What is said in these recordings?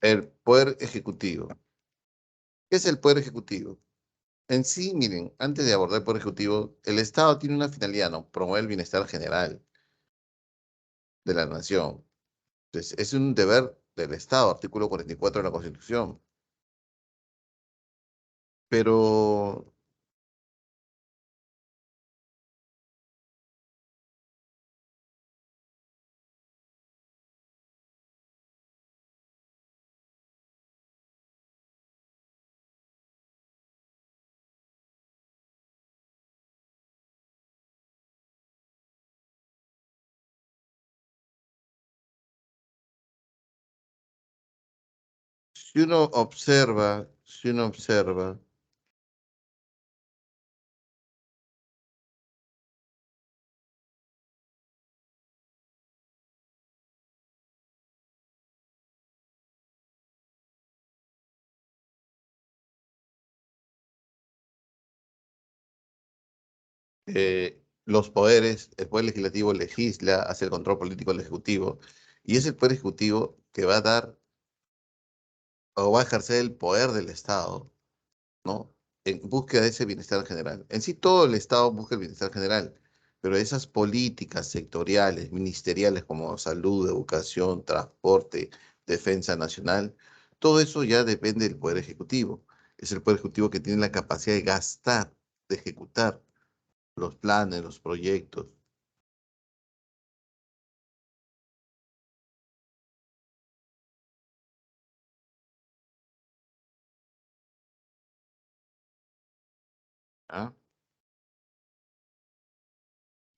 El Poder Ejecutivo. ¿Qué es el Poder Ejecutivo? En sí, miren, antes de abordar el Poder Ejecutivo, el Estado tiene una finalidad, ¿no? Promover el bienestar general de la nación. Entonces, es un deber del Estado, artículo 44 de la Constitución. Pero si uno observa, los poderes, el Poder Legislativo legisla, hace el control político del Ejecutivo, y es el Poder Ejecutivo que va a dar o va a ejercer el poder del Estado, ¿no? En búsqueda de ese bienestar general. En sí, todo el Estado busca el bienestar general, pero esas políticas sectoriales, ministeriales como salud, educación, transporte, defensa nacional, todo eso ya depende del Poder Ejecutivo. Es el Poder Ejecutivo que tiene la capacidad de gastar, de ejecutar los planes, los proyectos. ¿Ah?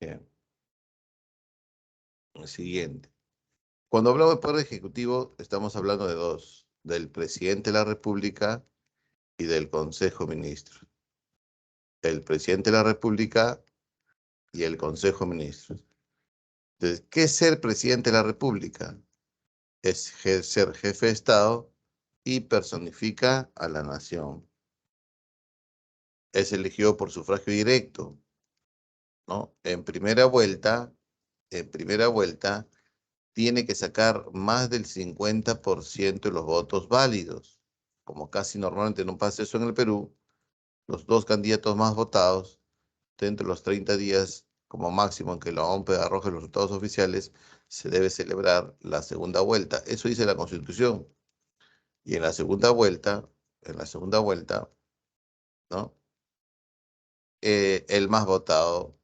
Bien, el siguiente. Cuando hablamos de Poder Ejecutivo, estamos hablando de dos, del presidente de la República y del Consejo de Ministros. El presidente de la República y el Consejo de Ministros. Entonces, ¿qué es ser presidente de la República? Es ser jefe de Estado y personifica a la nación. Es elegido por sufragio directo, ¿no? En primera vuelta, tiene que sacar más del 50% de los votos válidos. Como casi normalmente no pasa eso en el Perú, los dos candidatos más votados dentro de los 30 días como máximo en que la OMP arroje los resultados oficiales, se debe celebrar la segunda vuelta. Eso dice la Constitución. Y en la segunda vuelta, ¿no? El más votado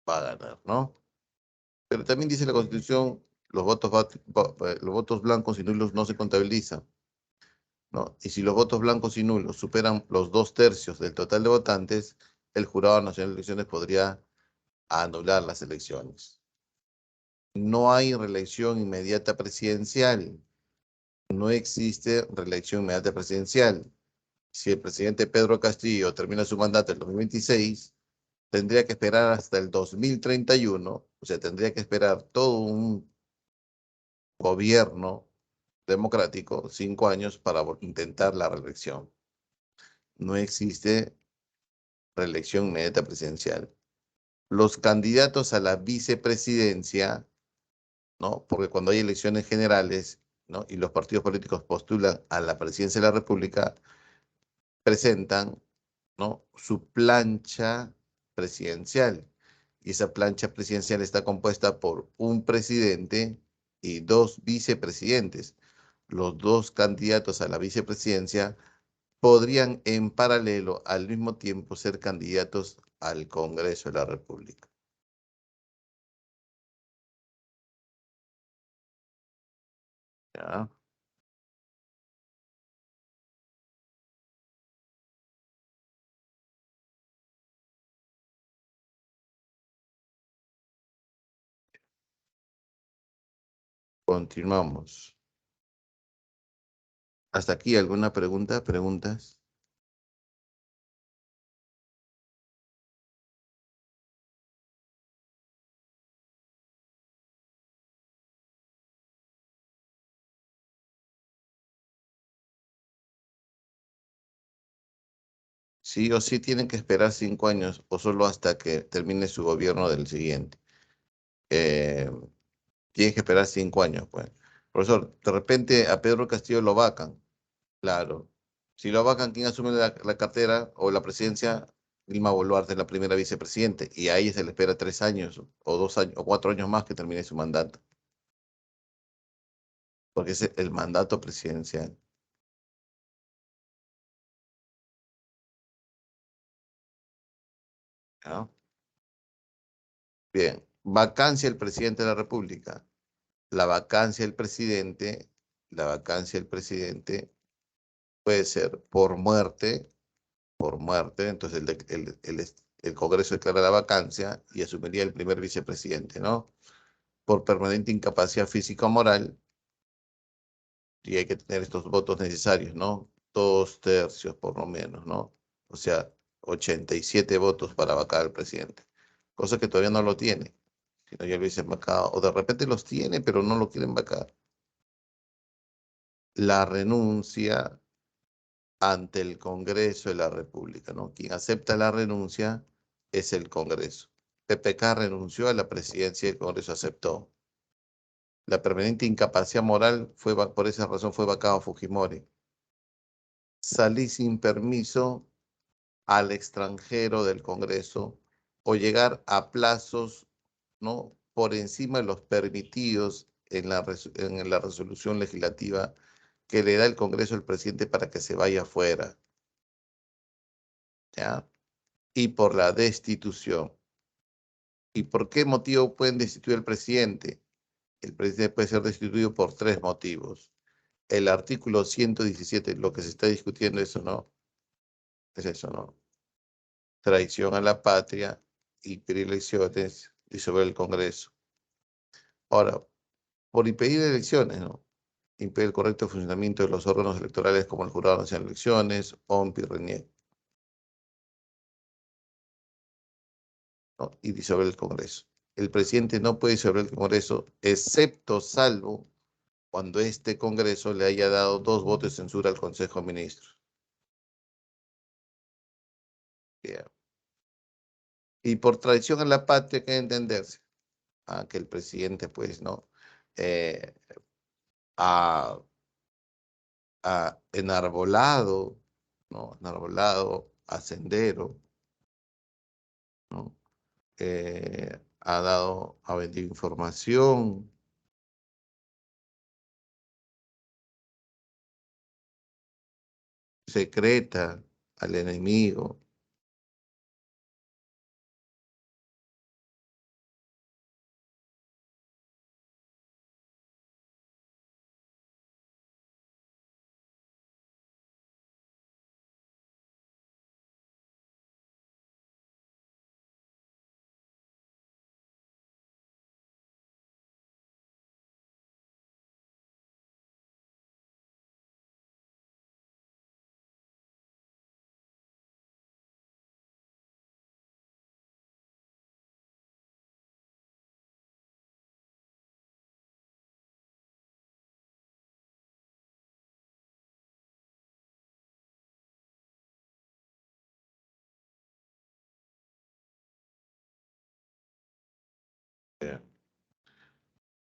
va a ganar, ¿no? Pero también dice la Constitución, los votos blancos y nulos no se contabilizan, ¿no? Y si los votos blancos y nulos superan los 2/3 del total de votantes, el Jurado Nacional de Elecciones podría anular las elecciones. No hay reelección inmediata presidencial. No existe reelección inmediata presidencial. Si el presidente Pedro Castillo termina su mandato en el 2026, tendría que esperar hasta el 2031, o sea, tendría que esperar todo un gobierno democrático, 5 años, para intentar la reelección. No existe reelección inmediata presidencial. Los candidatos a la vicepresidencia, ¿no? Porque cuando hay elecciones generales, ¿no? Y los partidos políticos postulan a la presidencia de la República, presentan, ¿no? Su plancha presidencial. Y esa plancha presidencial está compuesta por un presidente y dos vicepresidentes. Los dos candidatos a la vicepresidencia podrían en paralelo al mismo tiempo ser candidatos al Congreso de la República. ¿Ya? Continuamos. ¿Hasta aquí alguna pregunta? ¿Preguntas? Sí o sí tienen que esperar 5 años o solo hasta que termine su gobierno del siguiente. Eh, Tienen que esperar 5 años, pues. Profesor, de repente a Pedro Castillo lo vacan. Claro. Si lo vacan, ¿quién asume la cartera o la presidencia? Dilma Boluarte, la primera vicepresidente. Y ahí se le espera 3 años, o 2 años, o 4 años más que termine su mandato. Porque es el mandato presidencial. ¿Ya? Bien. Vacancia del presidente de la República. La vacancia del presidente, la vacancia del presidente puede ser por muerte, entonces el Congreso declara la vacancia y asumiría el primer vicepresidente, ¿no? Por permanente incapacidad física o moral, y hay que tener estos votos necesarios, ¿no? 2/3 por lo menos, ¿no? O sea, 87 votos para vacar al presidente, cosa que todavía no lo tiene, si no ya lo hubiesen vacado, o de repente los tiene, pero no lo quieren vacar. La renuncia ante el Congreso de la República, ¿no? Quien acepta la renuncia es el Congreso. PPK renunció a la presidencia y el Congreso aceptó. La permanente incapacidad moral por esa razón fue vacado a Fujimori. Salí sin permiso al extranjero del Congreso o llegar a plazos, ¿no? Por encima de los permitidos en la resolución legislativa que le da el Congreso al presidente para que se vaya afuera, ¿ya? Y por la destitución. ¿Y por qué motivo pueden destituir al presidente? El presidente puede ser destituido por 3 motivos. El artículo 117, lo que se está discutiendo, eso no, es eso, ¿no? Traición a la patria, impedir elecciones, disolver el Congreso. Ahora, por impedir elecciones, ¿no? Impedir el correcto funcionamiento de los órganos electorales como el Jurado Nacional de Elecciones, OMPI, RENIEC, ¿no? Y disolver el Congreso. El presidente no puede disolver el Congreso, excepto salvo cuando este Congreso le haya dado 2 votos de censura al Consejo de Ministros. Bien. Y por traición a la patria, ¿qué entenderse? Que el presidente, pues, ¿no? Eh, ha, ha enarbolado, ¿no? Enarbolado a Sendero, ¿no? Ha vendido información secreta al enemigo. Bien.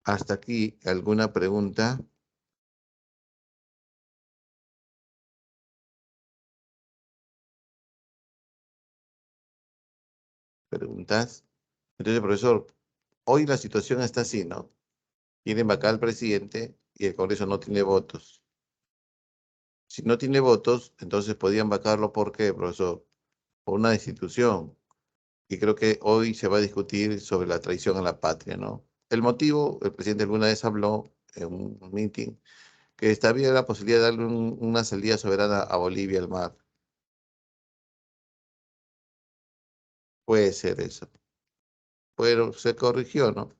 Hasta aquí, ¿alguna pregunta? ¿Preguntas? Entonces, profesor, hoy la situación está así, ¿no? Quieren vacar al presidente y el Congreso no tiene votos. Si no tiene votos, entonces podían vacarlo. ¿Por qué, profesor? Por una destitución. Y creo que hoy se va a discutir sobre la traición a la patria, ¿no? El motivo, el presidente alguna vez habló en un meeting que había la posibilidad de darle una salida soberana a Bolivia al mar. Puede ser eso. Pero se corrigió, ¿no?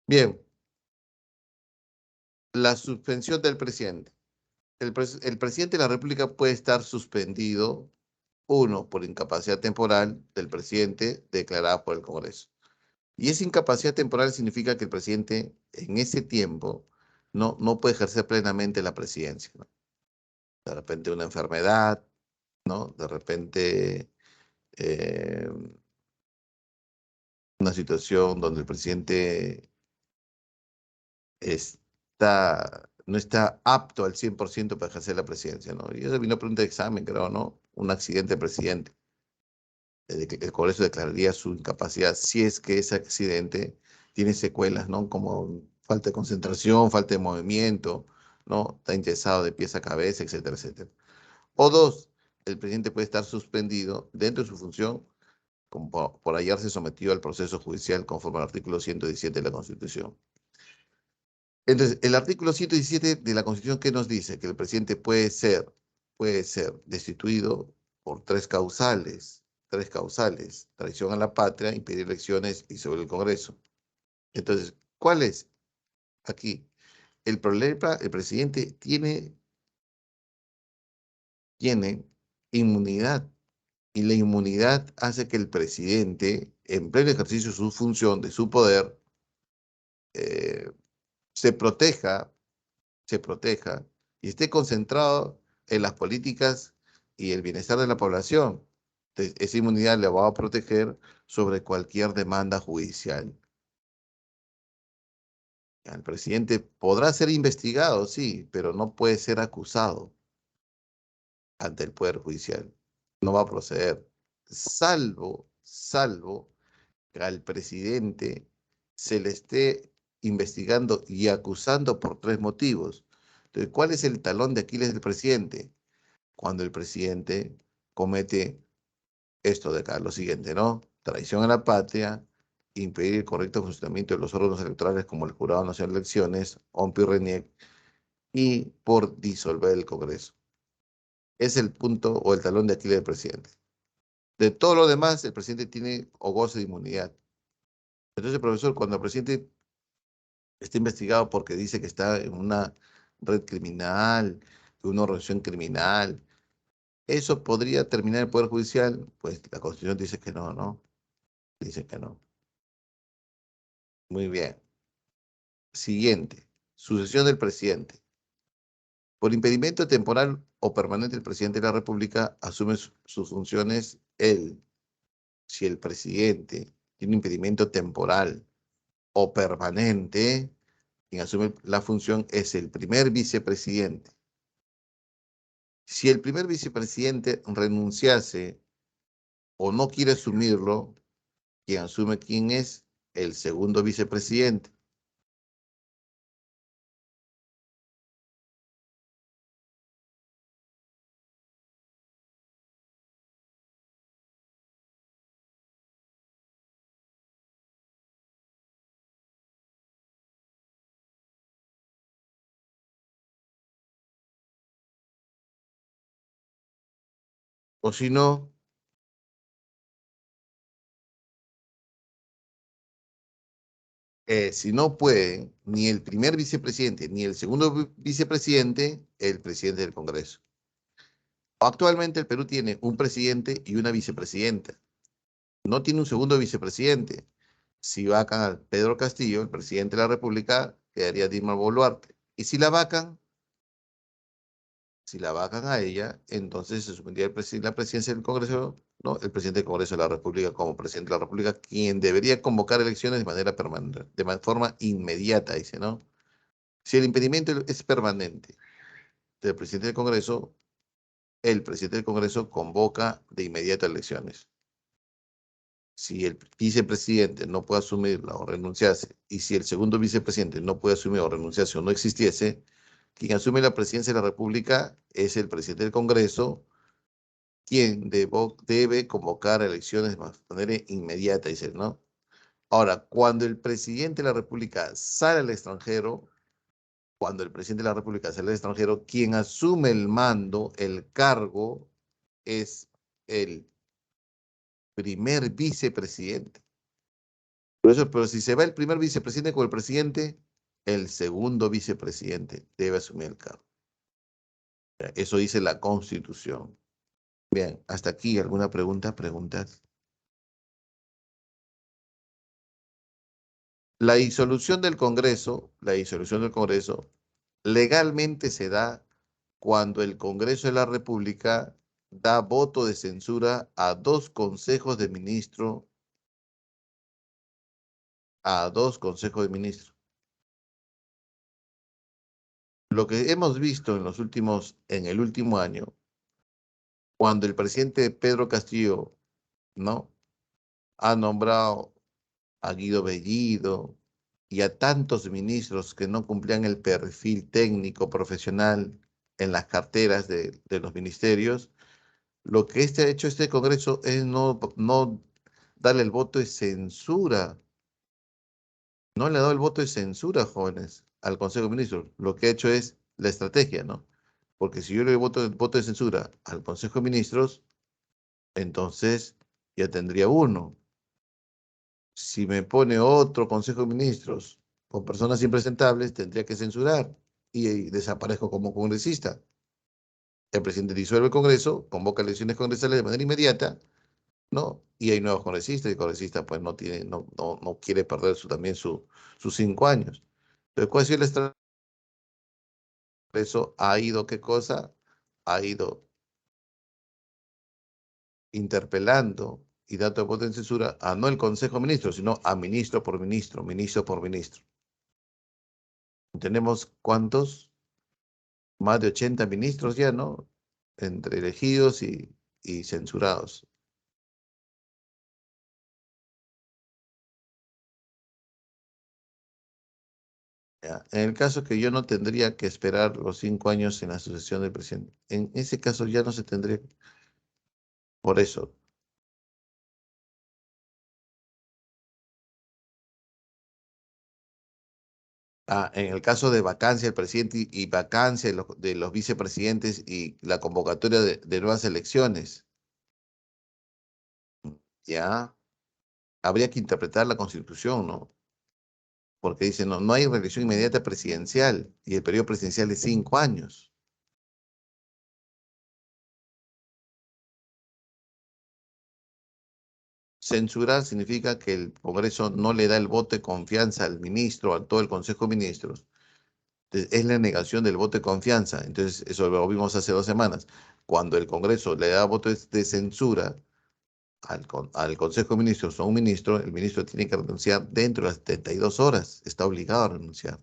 Bien, la suspensión del presidente. El presidente de la República puede estar suspendido, uno, por incapacidad temporal del presidente declarada por el Congreso. Y esa incapacidad temporal significa que el presidente en ese tiempo no puede ejercer plenamente la presidencia, ¿no? De repente una enfermedad, ¿no? De repente eh, una situación donde el presidente no está apto al 100% para ejercer la presidencia, ¿no? Y eso vino pregunta de examen, creo, ¿no? Un accidente del presidente. El Congreso declararía su incapacidad si es que ese accidente tiene secuelas, ¿no? Como falta de concentración, falta de movimiento, ¿no? Está enyesado de pies a cabeza, etcétera, etcétera. O dos, el presidente puede estar suspendido dentro de su función como por hallarse sometido al proceso judicial conforme al artículo 117 de la Constitución. Entonces, el artículo 117 de la Constitución, ¿qué nos dice? Que el presidente puede ser destituido por tres causales, traición a la patria, impedir elecciones y sobre el Congreso. Entonces, ¿cuál es aquí? El problema, el presidente tiene inmunidad y la inmunidad hace que el presidente, en pleno ejercicio de su función, de su poder, eh, se proteja se proteja y esté concentrado en las políticas y el bienestar de la población. Entonces, esa inmunidad le va a proteger sobre cualquier demanda judicial. El presidente podrá ser investigado, sí, pero no puede ser acusado ante el Poder Judicial. No va a proceder, salvo que al presidente se le esté investigando y acusando por tres motivos. Entonces, ¿cuál es el talón de Aquiles del presidente? Cuando el presidente comete esto de acá, lo siguiente, ¿no? Traición a la patria, impedir el correcto funcionamiento de los órganos electorales como el Jurado Nacional de Elecciones, OMPI y RENIEC, y por disolver el Congreso. Es el punto o el talón de Aquiles del presidente. De todo lo demás, el presidente tiene o goza de inmunidad. Entonces, profesor, cuando el presidente está investigado porque dice que está en una red criminal, en una organización criminal, ¿eso podría terminar el Poder Judicial? Pues la Constitución dice que no, ¿no? Dice que no. Muy bien. Siguiente. Sucesión del presidente. Por impedimento temporal o permanente, el presidente de la República asume sus funciones él. Si el presidente tiene un impedimento temporal o permanente, quien asume la función es el primer vicepresidente. Si el primer vicepresidente renunciase o no quiere asumirlo, quien asume quién es el segundo vicepresidente. O si no, si no pueden ni el primer vicepresidente ni el segundo vicepresidente, el presidente del Congreso. Actualmente el Perú tiene un presidente y una vicepresidenta. No tiene un segundo vicepresidente. Si vacan a Pedro Castillo, el presidente de la República, quedaría Dilma Boluarte. Y si la vacan a ella, entonces se supondría la presidencia del Congreso, ¿no? El presidente del Congreso de la República como presidente de la República, quien debería convocar elecciones de manera permanente, de forma inmediata, dice, ¿no? Si el impedimento es permanente del presidente del Congreso, el presidente del Congreso convoca de inmediato elecciones. Si el vicepresidente no puede asumirla o renunciarse, y si el segundo vicepresidente no puede asumir o renunciarse o no existiese, quien asume la presidencia de la República es el presidente del Congreso, quien debe convocar elecciones de manera inmediata, dice, ¿no? Ahora, cuando el presidente de la República sale al extranjero, cuando el presidente de la República sale al extranjero, quien asume el mando, el cargo, es el primer vicepresidente. Por eso, pero si se va el primer vicepresidente con el presidente, el segundo vicepresidente debe asumir el cargo. Eso dice la Constitución. Bien, hasta aquí, ¿alguna pregunta? ¿Preguntas? La disolución del Congreso legalmente se da cuando el Congreso de la República da voto de censura a dos consejos de ministros, a dos consejos de ministros. lo que hemos visto en el último año, cuando el presidente Pedro Castillo, ¿no? Ha nombrado a Guido Bellido y a tantos ministros que no cumplían el perfil técnico profesional en las carteras de los ministerios, lo que ha hecho este Congreso es no darle el voto de censura. No le ha dado el voto de censura, jóvenes, al Consejo de Ministros. Lo que ha hecho es la estrategia, ¿no? Porque si yo le voto el voto de censura al Consejo de Ministros, entonces ya tendría uno. Si me pone otro Consejo de Ministros con personas impresentables, tendría que censurar y desaparezco como congresista. El presidente disuelve el Congreso, convoca elecciones congresales de manera inmediata, ¿no? Y hay nuevos congresistas y el congresista pues no quiere perder sus 5 años. Entonces, ¿cuál ha sido la estrategia? Eso ha ido, ¿qué cosa? Ha ido interpelando y dando voto de censura a no el Consejo de Ministros, sino a ministro por ministro, ministro por ministro. Tenemos cuántos, más de 80 ministros ya, ¿no? Entre elegidos y censurados. ¿Ya? En el caso que yo no tendría que esperar los 5 años en la sucesión del presidente, en ese caso ya no se tendría, por eso. En el caso de vacancia del presidente y vacancia de los vicepresidentes y la convocatoria de nuevas elecciones, ya habría que interpretar la Constitución, ¿no? Porque dice, no hay reelección inmediata presidencial y el periodo presidencial es 5 años. Censurar significa que el Congreso no le da el voto de confianza al ministro, a todo el Consejo de Ministros. Entonces, es la negación del voto de confianza. Entonces, eso lo vimos hace 2 semanas. Cuando el Congreso le da voto de censura al Consejo de Ministros o a un ministro, el ministro tiene que renunciar dentro de las 72 horas. Está obligado a renunciar.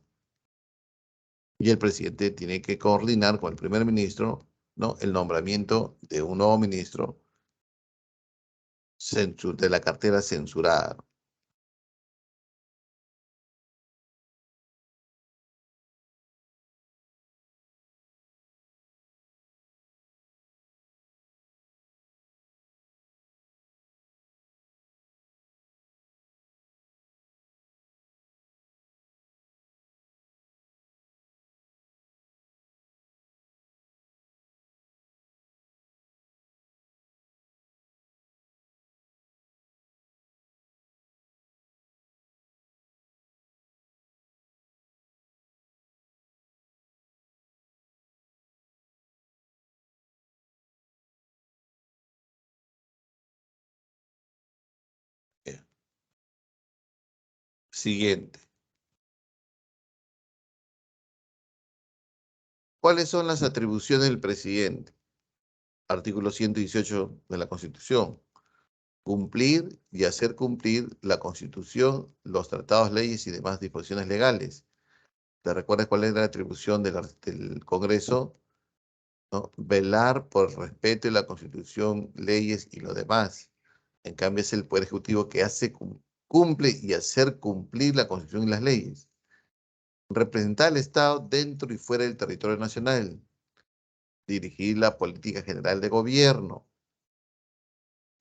Y el presidente tiene que coordinar con el primer ministro, ¿no? El nombramiento de un nuevo ministro de la cartera censurada. Eh, Siguiente. ¿Cuáles son las atribuciones del presidente? Artículo 118 de la Constitución. Cumplir y hacer cumplir la Constitución, los tratados, leyes y demás disposiciones legales. ¿Te recuerdas cuál es la atribución del Congreso? ¿No? Velar por el respeto de la Constitución, leyes y lo demás. En cambio, es el Poder Ejecutivo que cumple y hacer cumplir la Constitución y las leyes. Representar al Estado dentro y fuera del territorio nacional. Dirigir la política general de gobierno.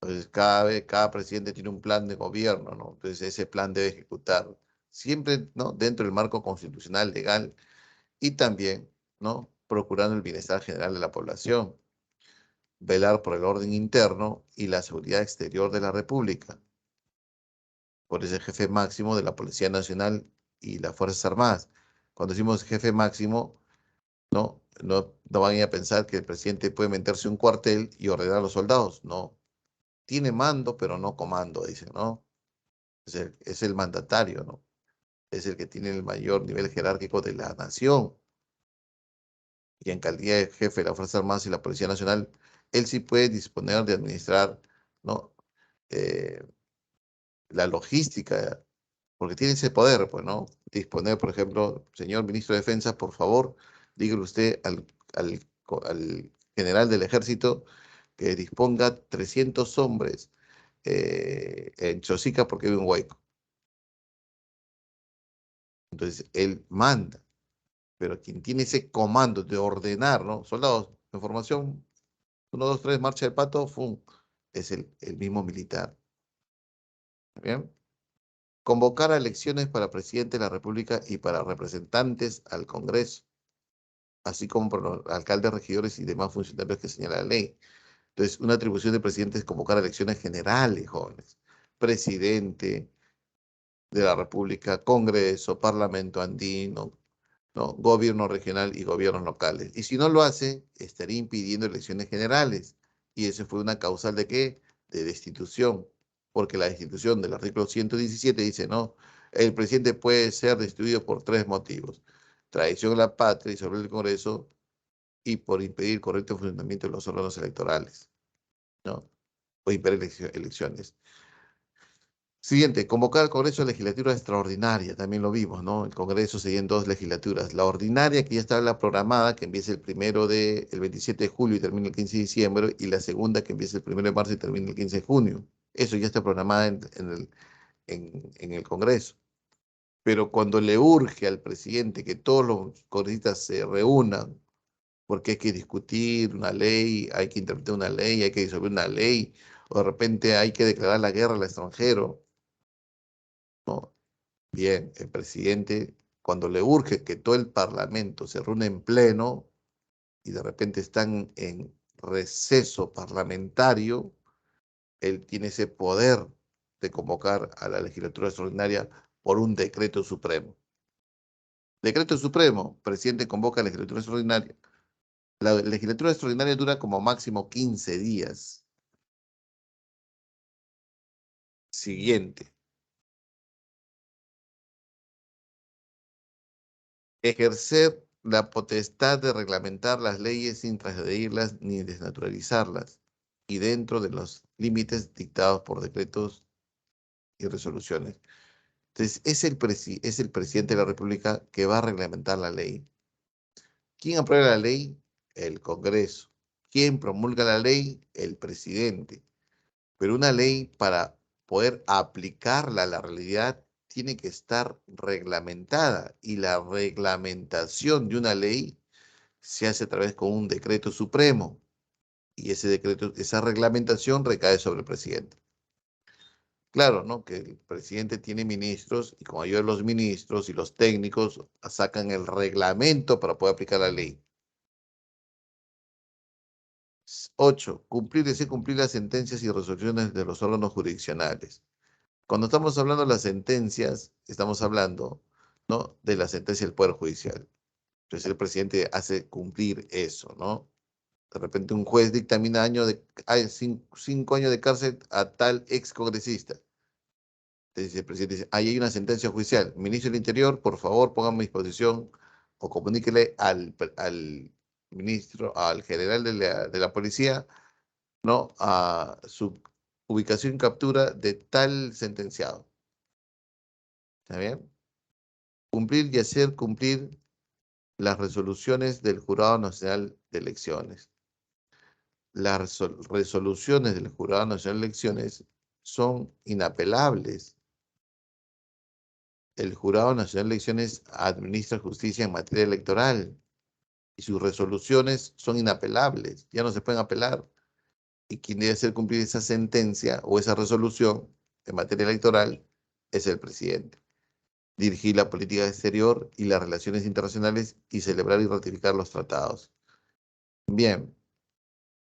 Entonces, cada presidente tiene un plan de gobierno, ¿no? Entonces, ese plan debe ejecutar siempre, ¿no? Dentro del marco constitucional, legal y también, ¿no? Procurando el bienestar general de la población. Velar por el orden interno y la seguridad exterior de la República. Por ese jefe máximo de la Policía Nacional y las Fuerzas Armadas. Cuando decimos jefe máximo, no van a pensar que el presidente puede meterse en un cuartel y ordenar a los soldados. No, tiene mando, pero no comando, dicen, ¿no? Es el mandatario, ¿no? Es el que tiene el mayor nivel jerárquico de la nación. Y en calidad de jefe de las Fuerzas Armadas y la Policía Nacional, él sí puede disponer de administrar, ¿no? Eh, la logística, porque tiene ese poder, pues, ¿no? Disponer, por ejemplo, señor ministro de Defensa, por favor, dígale usted al general del ejército que disponga 300 hombres en Chosica porque hay un hueco. Entonces, él manda, pero quien tiene ese comando de ordenar, ¿no? Soldados, en formación, 1, 2, 3, marcha del pato, ¡fum! Es el mismo militar. ¿Bien? Convocar a elecciones para presidente de la República y para representantes al Congreso, así como para los alcaldes, regidores y demás funcionarios que señala la ley. Entonces, una atribución del presidente es convocar a elecciones generales, jóvenes. Presidente de la República, Congreso, Parlamento andino, ¿no? Gobierno regional y gobiernos locales. Y si no lo hace, estaría impidiendo elecciones generales. Y eso fue una causal de qué? De destitución. Porque la destitución del artículo 117 dice, no, el presidente puede ser destituido por 3 motivos. Traición a la patria y sobre el Congreso y por impedir el correcto funcionamiento de los órganos electorales, ¿no? O impedir elecciones. Siguiente, convocar al Congreso legislatura extraordinaria, también lo vimos, ¿no? El Congreso sería en 2 legislaturas. La ordinaria, que ya está la programada, que empieza el 27 de julio y termina el 15 de diciembre, y la segunda, que empieza el 1 de marzo y termina el 15 de junio. Eso ya está programada en el Congreso. Pero cuando le urge al presidente que todos los congresistas se reúnan, porque hay que discutir una ley, hay que interpretar una ley, hay que disolver una ley, o de repente hay que declarar la guerra al extranjero, ¿no? Bien, el presidente, cuando le urge que todo el parlamento se reúne en pleno y de repente están en receso parlamentario, él tiene ese poder de convocar a la legislatura extraordinaria por un decreto supremo. Decreto supremo, presidente convoca a la legislatura extraordinaria. La legislatura extraordinaria dura como máximo 15 días. Siguiente. Ejercer la potestad de reglamentar las leyes sin transgredirlas ni desnaturalizarlas y dentro de los límites dictados por decretos y resoluciones. Entonces, es el presidente de la República que va a reglamentar la ley. ¿Quién aprueba la ley? El Congreso. ¿Quién promulga la ley? El presidente. Pero una ley, para poder aplicarla a la realidad, tiene que estar reglamentada. Y la reglamentación de una ley se hace a través con un decreto supremo. Y ese decreto, esa reglamentación recae sobre el presidente. Claro, ¿no? Que el presidente tiene ministros y con ayuda de los ministros y los técnicos sacan el reglamento para poder aplicar la ley. 8. Cumplir y hacer cumplir las sentencias y resoluciones de los órganos jurisdiccionales. Cuando estamos hablando de las sentencias, estamos hablando, ¿no? De la sentencia del Poder Judicial. Entonces el presidente hace cumplir eso, ¿no? De repente un juez dictamina 5 años de cárcel a tal ex congresista. Entonces el presidente dice, ahí hay una sentencia judicial. Ministro del Interior, por favor, póngame a disposición o comuníquele al ministro, al general de la policía, ¿no? A su ubicación y captura de tal sentenciado. ¿Está bien? Cumplir y hacer cumplir las resoluciones del Jurado Nacional de Elecciones. Las resoluciones del Jurado Nacional de Elecciones son inapelables. El Jurado Nacional de Elecciones administra justicia en materia electoral y sus resoluciones son inapelables, ya no se pueden apelar. Y quien debe hacer cumplir esa sentencia o esa resolución en materia electoral es el presidente. Dirigir la política exterior y las relaciones internacionales y celebrar y ratificar los tratados. Bien,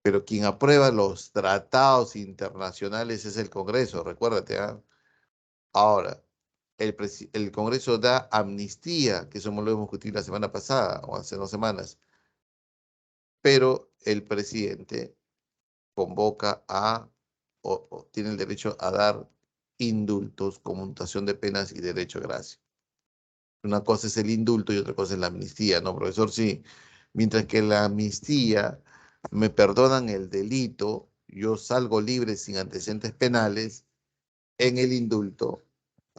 pero quien aprueba los tratados internacionales es el Congreso, recuérdate, ¿ah? Ahora, el Congreso da amnistía, que eso lo hemos discutido la semana pasada o hace 2 semanas, pero el presidente convoca o tiene el derecho a dar indultos, conmutación de penas y derecho a gracia. Una cosa es el indulto y otra cosa es la amnistía, ¿no, profesor? Sí. Mientras que la amnistía me perdonan el delito, yo salgo libre sin antecedentes penales, en el indulto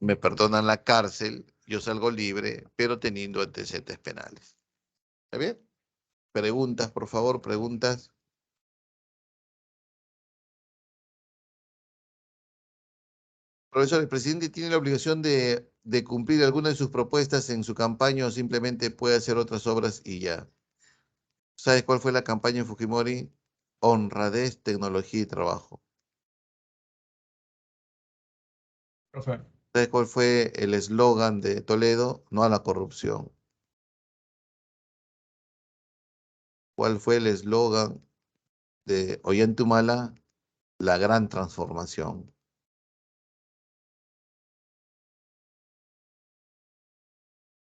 me perdonan la cárcel, yo salgo libre, pero teniendo antecedentes penales. ¿Está bien? Preguntas, por favor, preguntas. Profesor, ¿el presidente tiene la obligación de cumplir alguna de sus propuestas en su campaña o simplemente puede hacer otras obras y ya? ¿Sabes cuál fue la campaña en Fujimori? Honradez, tecnología y trabajo. Profe, ¿Sabes cuál fue el eslogan de Toledo? No a la corrupción. ¿Cuál fue el eslogan de Ollantaytamala? La gran transformación.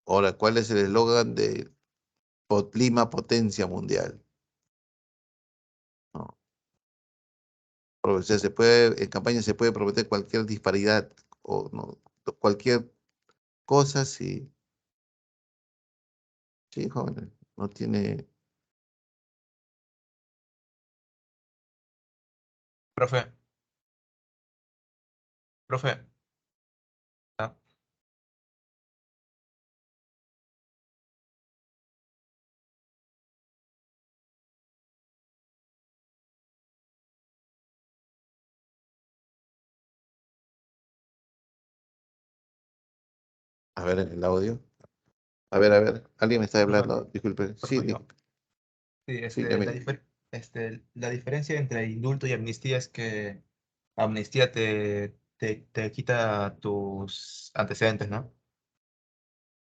Ahora, ¿cuál es el eslogan de Lima Potencia Mundial? ¿No? O sea, en campaña se puede prometer cualquier disparidad o no, cualquier cosa, sí, sí, jóvenes, no tiene. profe, profe. Ah, A ver, en el audio. A ver, alguien me está profe, hablando, disculpe. Sí, profe, yo. Sí, sí, ya mire. la diferencia entre indulto y amnistía es que amnistía te quita tus antecedentes, ¿no?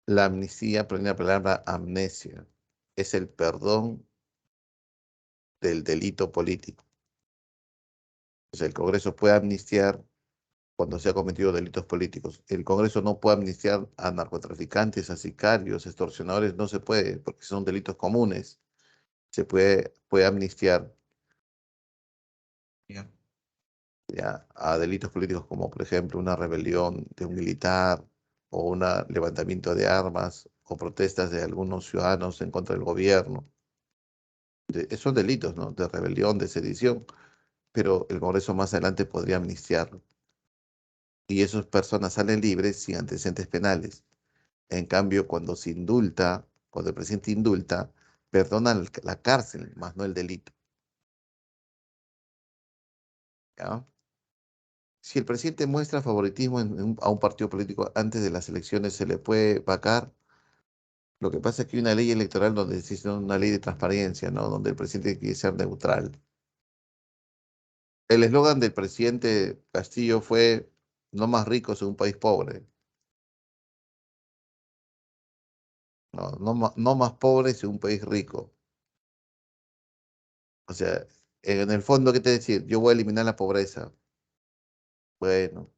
La amnistía proviene de la palabra amnesia. Es el perdón del delito político. O sea, el Congreso puede amnistiar cuando se ha cometido delitos políticos. El Congreso no puede amnistiar a narcotraficantes, a sicarios, extorsionadores, no se puede, porque son delitos comunes. Puede amnistiar Ya. ya, a delitos políticos como, por ejemplo, una rebelión de un militar o un levantamiento de armas o protestas de algunos ciudadanos en contra del gobierno. Son delitos, ¿no? De rebelión, de sedición, pero el Congreso más adelante podría amnistiarlo. Y esas personas salen libres sin antecedentes penales. En cambio, cuando se indulta, cuando el presidente indulta, perdona la cárcel, más no el delito. ¿Ya? Si el presidente muestra favoritismo a un partido político antes de las elecciones, se le puede vacar. Lo que pasa es que hay una ley electoral donde existe una ley de transparencia, ¿no? Donde el presidente quiere ser neutral. El eslogan del presidente Castillo fue no más ricos en un país pobre. No, no más pobres en un país rico. O sea, en el fondo, ¿qué te decir? Yo voy a eliminar la pobreza. Bueno,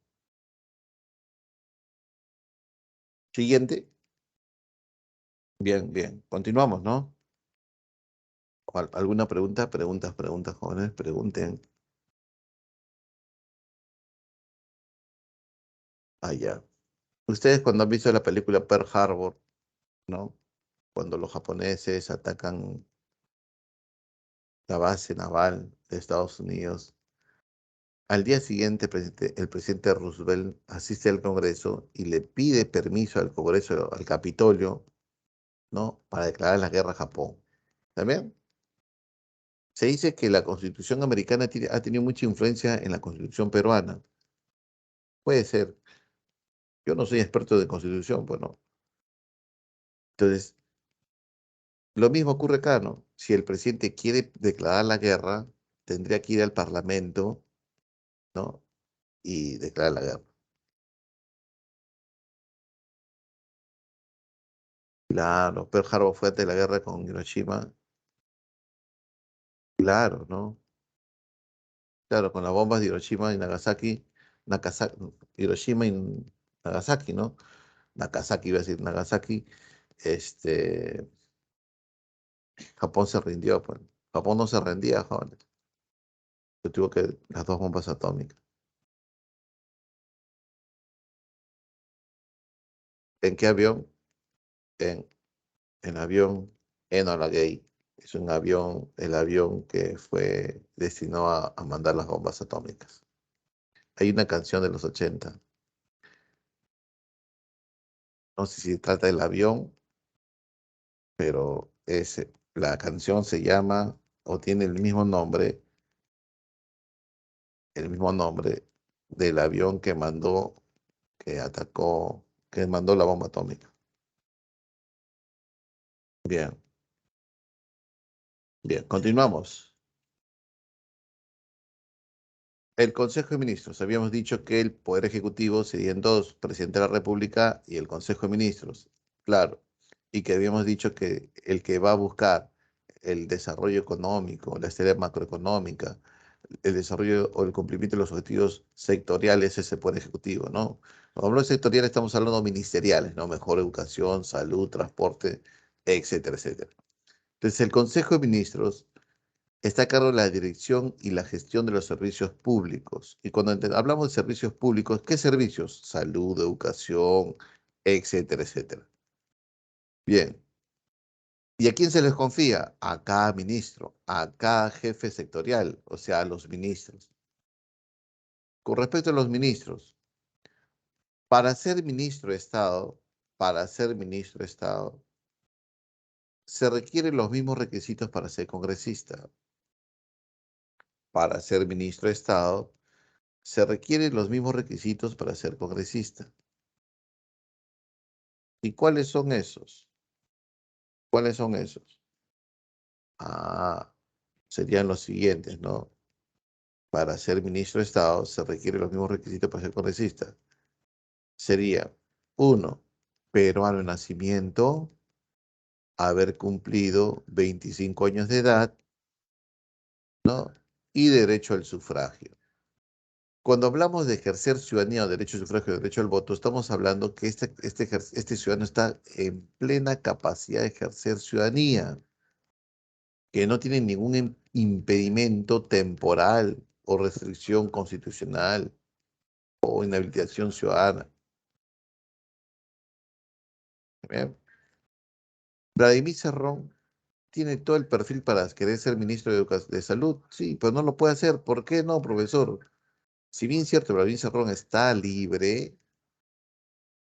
siguiente. Bien, bien. Continuamos, ¿no? ¿Alguna pregunta? Preguntas, jóvenes, pregunten. Allá. Ustedes cuando han visto la película Pearl Harbor, ¿no? Cuando los japoneses atacan la base naval de Estados Unidos. Al día siguiente, el presidente Roosevelt asiste al Congreso y le pide permiso al Congreso, al Capitolio, ¿no? Para declarar la guerra a Japón. ¿También? Se dice que la Constitución americana ha tenido mucha influencia en la Constitución peruana. Puede ser. Yo no soy experto de Constitución, pues no. Entonces, lo mismo ocurre acá, ¿no? Si el presidente quiere declarar la guerra, tendría que ir al Parlamento, ¿no? Y declarar la guerra. Claro, Pearl Harbor fue antes de la guerra con Hiroshima. Claro, ¿no? Claro, con las bombas de Hiroshima y Nagasaki, Hiroshima y Nagasaki, ¿no? Nagasaki, iba a decir Nagasaki, este, Japón se rindió, pues. Japón no se rendía, jóvenes. Tuvo que las dos bombas atómicas. ¿En qué avión? En, en avión Enola Gay. Es un avión, el avión que fue destinado a mandar las bombas atómicas. Hay una canción de los 80. No sé si trata del avión, pero La canción se llama o tiene el mismo nombre del avión que atacó, que mandó la bomba atómica. Bien, bien, continuamos. El Consejo de Ministros. Habíamos dicho que el Poder Ejecutivo sería en dos, Presidente de la República y el Consejo de Ministros. Claro. Y que habíamos dicho que el que va a buscar el desarrollo económico, la estabilidad macroeconómica, el desarrollo o el cumplimiento de los objetivos sectoriales es el Poder Ejecutivo, ¿no? Cuando hablamos de sectoriales estamos hablando ministeriales, ¿no? Mejor educación, salud, transporte, etcétera, etcétera. Entonces, el Consejo de Ministros está a cargo de la dirección y la gestión de los servicios públicos. Y cuando hablamos de servicios públicos, ¿qué servicios? Salud, educación, etcétera, etcétera. Bien. ¿Y a quién se les confía? A cada ministro, a cada jefe sectorial, o sea, a los ministros. Con respecto a los ministros, para ser ministro de Estado, para ser ministro de Estado, se requieren los mismos requisitos para ser congresista. Para ser ministro de Estado, se requieren los mismos requisitos para ser congresista. ¿Y cuáles son esos? ¿Cuáles son esos? Ah, serían los siguientes, ¿no? Para ser ministro de Estado se requieren los mismos requisitos para ser congresista. Sería, uno, peruano de nacimiento, haber cumplido 25 años de edad, ¿no? Y derecho al sufragio. Cuando hablamos de ejercer ciudadanía o derecho al sufragio, derecho al voto, estamos hablando que este ciudadano está en plena capacidad de ejercer ciudadanía, que no tiene ningún impedimento temporal o restricción constitucional o inhabilitación ciudadana. Bien. Vladimir Cerrón tiene todo el perfil para querer ser ministro de Salud, sí, pero no lo puede hacer. ¿Por qué no, profesor? Si bien cierto, Vladimir Cerrón está libre,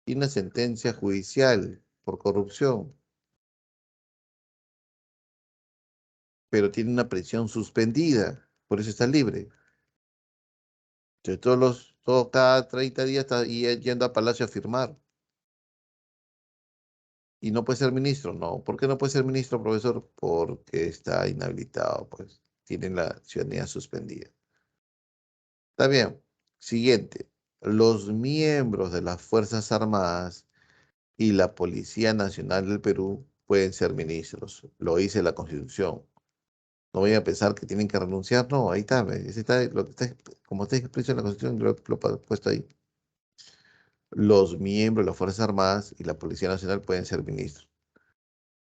tiene una sentencia judicial por corrupción, pero tiene una prisión suspendida, por eso está libre. Entonces, cada 30 días está yendo a Palacio a firmar. Y no puede ser ministro, no. ¿Por qué no puede ser ministro, profesor? Porque está inhabilitado, pues. Tiene la ciudadanía suspendida. Está bien. Siguiente. Los miembros de las Fuerzas Armadas y la Policía Nacional del Perú pueden ser ministros. Lo dice la Constitución. No voy a pensar que tienen que renunciar. No, ahí está. Como está expreso en la Constitución, lo he puesto ahí. Los miembros de las Fuerzas Armadas y la Policía Nacional pueden ser ministros.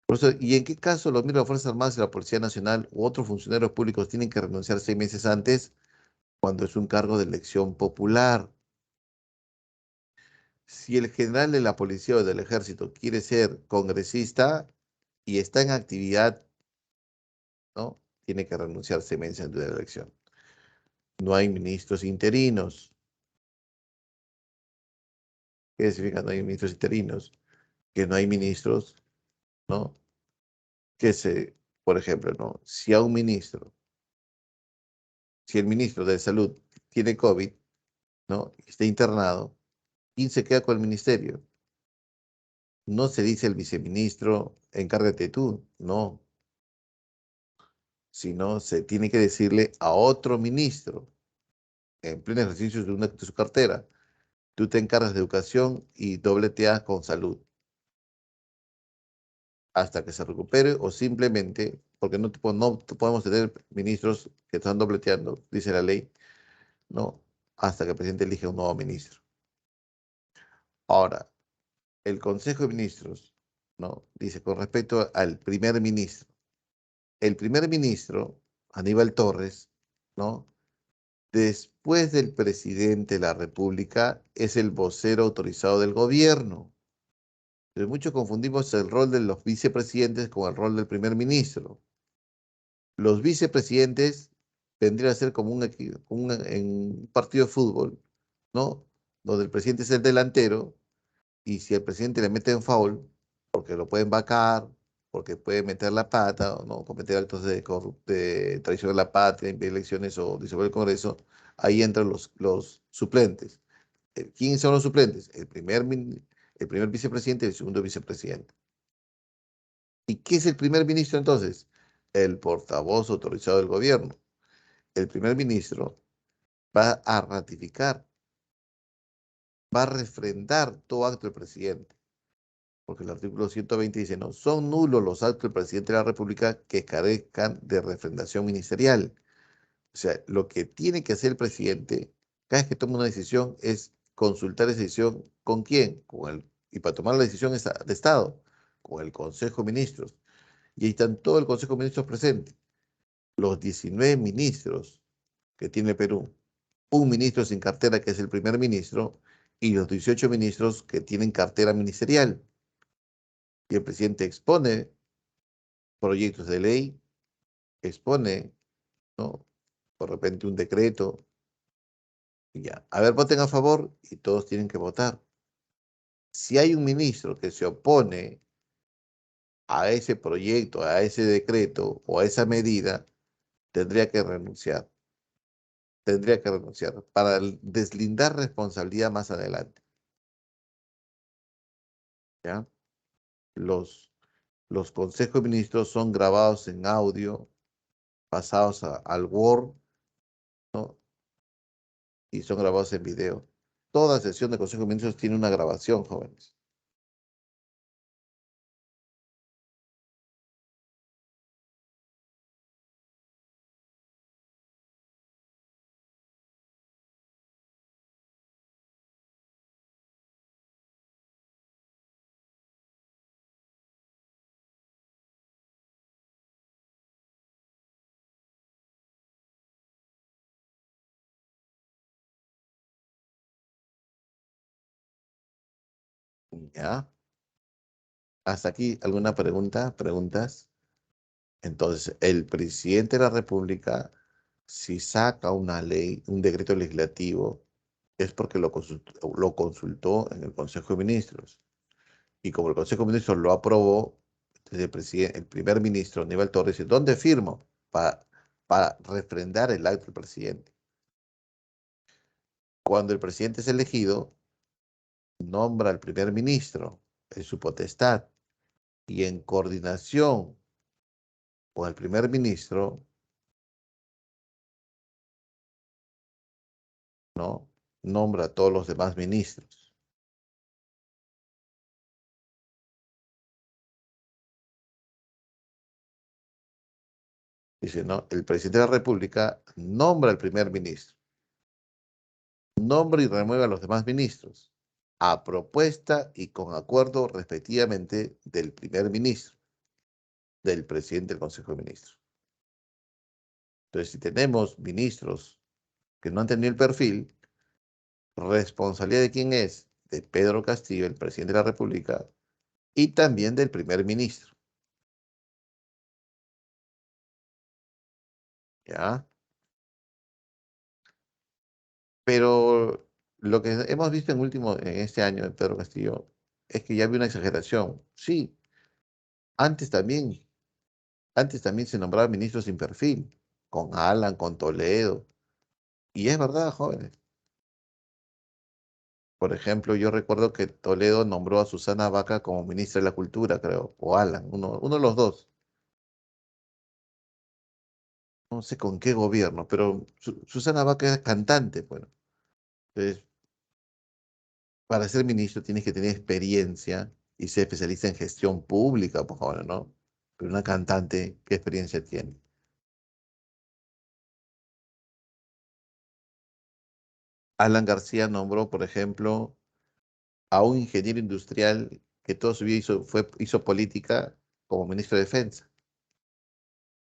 Por eso, ¿y en qué caso los miembros de las Fuerzas Armadas y la Policía Nacional u otros funcionarios públicos tienen que renunciar 6 meses antes cuando es un cargo de elección popular? Si el general de la policía o del ejército quiere ser congresista y está en actividad, ¿no? Tiene que renunciar 6 meses antes de la elección. No hay ministros interinos. ¿Qué significa no hay ministros interinos? Que no hay ministros, ¿no? Por ejemplo, ¿no? Si el ministro de Salud tiene COVID, ¿no? Está internado, ¿quién se queda con el ministerio? No se dice el viceministro, encárgate tú, no, sino se tiene que decirle a otro ministro, en pleno ejercicio de su cartera, tú te encargas de educación y dobleteas con salud, hasta que se recupere o simplemente, porque no podemos tener ministros que están dobleteando, dice la ley, no, hasta que el presidente elige un nuevo ministro. Ahora, el Consejo de Ministros, ¿no? Dice con respecto al primer ministro. El primer ministro, Aníbal Torres, ¿no? Después del presidente de la República, es el vocero autorizado del gobierno. Pero muchos confundimos el rol de los vicepresidentes con el rol del primer ministro. Los vicepresidentes vendrían a ser como en un partido de fútbol, ¿no? Donde el presidente es el delantero y si el presidente le mete un foul, porque lo pueden vacar porque puede meter la pata o no cometer actos de traición a la patria, impedir elecciones o disolver el Congreso, ahí entran los suplentes. ¿Quiénes son los suplentes? El primer vicepresidente y el segundo vicepresidente. ¿Y qué es el primer ministro entonces? El portavoz autorizado del gobierno. El primer ministro va a ratificar, va a refrendar todo acto del presidente, porque el artículo 120 dice, no, son nulos los actos del presidente de la República que carezcan de refrendación ministerial. O sea, lo que tiene que hacer el presidente cada vez que toma una decisión es consultar esa decisión ¿con quién? Y para tomar la decisión de Estado, con el Consejo de Ministros. Y ahí están todo el Consejo de Ministros presentes, los 19 ministros que tiene Perú, un ministro sin cartera que es el primer ministro y los 18 ministros que tienen cartera ministerial. Y el presidente expone proyectos de ley, expone, ¿no? Por repente un decreto, y ya. A ver, voten a favor y todos tienen que votar. Si hay un ministro que se opone a ese proyecto, a ese decreto o a esa medida, tendría que renunciar. Tendría que renunciar para deslindar responsabilidad más adelante. ¿Ya? Los, los consejos de ministros son grabados en audio, pasados al Word, ¿no? Y son grabados en video. Toda sesión de consejo de ministros tiene una grabación, jóvenes. ¿Ya? Hasta aquí, ¿alguna pregunta? ¿Preguntas? Entonces, el presidente de la República, si saca una ley, un decreto legislativo, es porque lo consultó en el Consejo de Ministros. Y como el Consejo de Ministros lo aprobó, entonces el primer ministro, Aníbal Torres, dice, ¿dónde firmo? Para refrendar el acto del presidente. Cuando el presidente es elegido, nombra al primer ministro en su potestad y en coordinación con el primer ministro, ¿no? Nombra a todos los demás ministros. Dice, no, el presidente de la República nombra al primer ministro, nombra y remueve a los demás ministros, a propuesta y con acuerdo respectivamente del primer ministro, del presidente del Consejo de Ministros. Entonces, si tenemos ministros que no han tenido el perfil, responsabilidad de quién es, de Pedro Castillo, el presidente de la República, y también del primer ministro. ¿Ya? Pero lo que hemos visto en este año de Pedro Castillo es que ya había una exageración. Sí, antes también, antes también se nombraban ministros sin perfil, con Alan, con Toledo. Y es verdad, jóvenes. Por ejemplo, yo recuerdo que Toledo nombró a Susana Vaca como ministra de la Cultura, creo, o Alan, uno de los dos. No sé con qué gobierno, pero Susana Vaca es cantante, bueno. Entonces, para ser ministro tienes que tener experiencia y ser especialista en gestión pública, por favor, ¿no? Pero una cantante, ¿qué experiencia tiene? Alan García nombró, por ejemplo, a un ingeniero industrial que toda su vida hizo política como ministro de Defensa.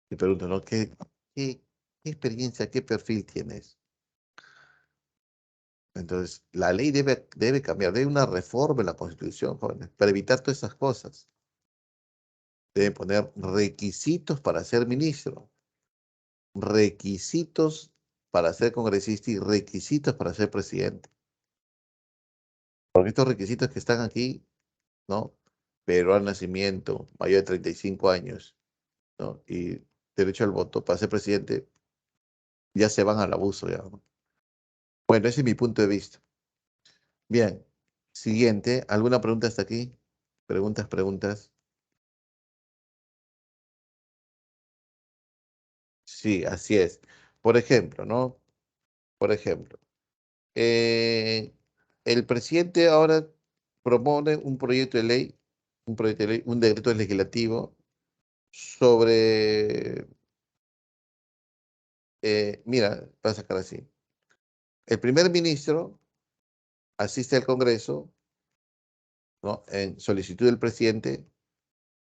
Y pregunto, ¿no? ¿Qué experiencia, qué perfil tienes? Entonces, la ley debe cambiar, debe una reforma en la Constitución, jóvenes, para evitar todas esas cosas. Debe poner requisitos para ser ministro, requisitos para ser congresista y requisitos para ser presidente. Porque estos requisitos que están aquí, ¿no? peruano al nacimiento, mayor de 35 años, ¿no? Y derecho al voto para ser presidente, ya se van al abuso, ya, ¿no? Bueno, ese es mi punto de vista. Bien, siguiente, ¿alguna pregunta hasta aquí? Preguntas, preguntas. Sí, así es. Por ejemplo, ¿no? Por ejemplo, eh, el presidente ahora propone un proyecto de ley, un proyecto de ley, un decreto legislativo sobre, mira, va a sacar así. El primer ministro asiste al Congreso, ¿no? En solicitud del presidente, el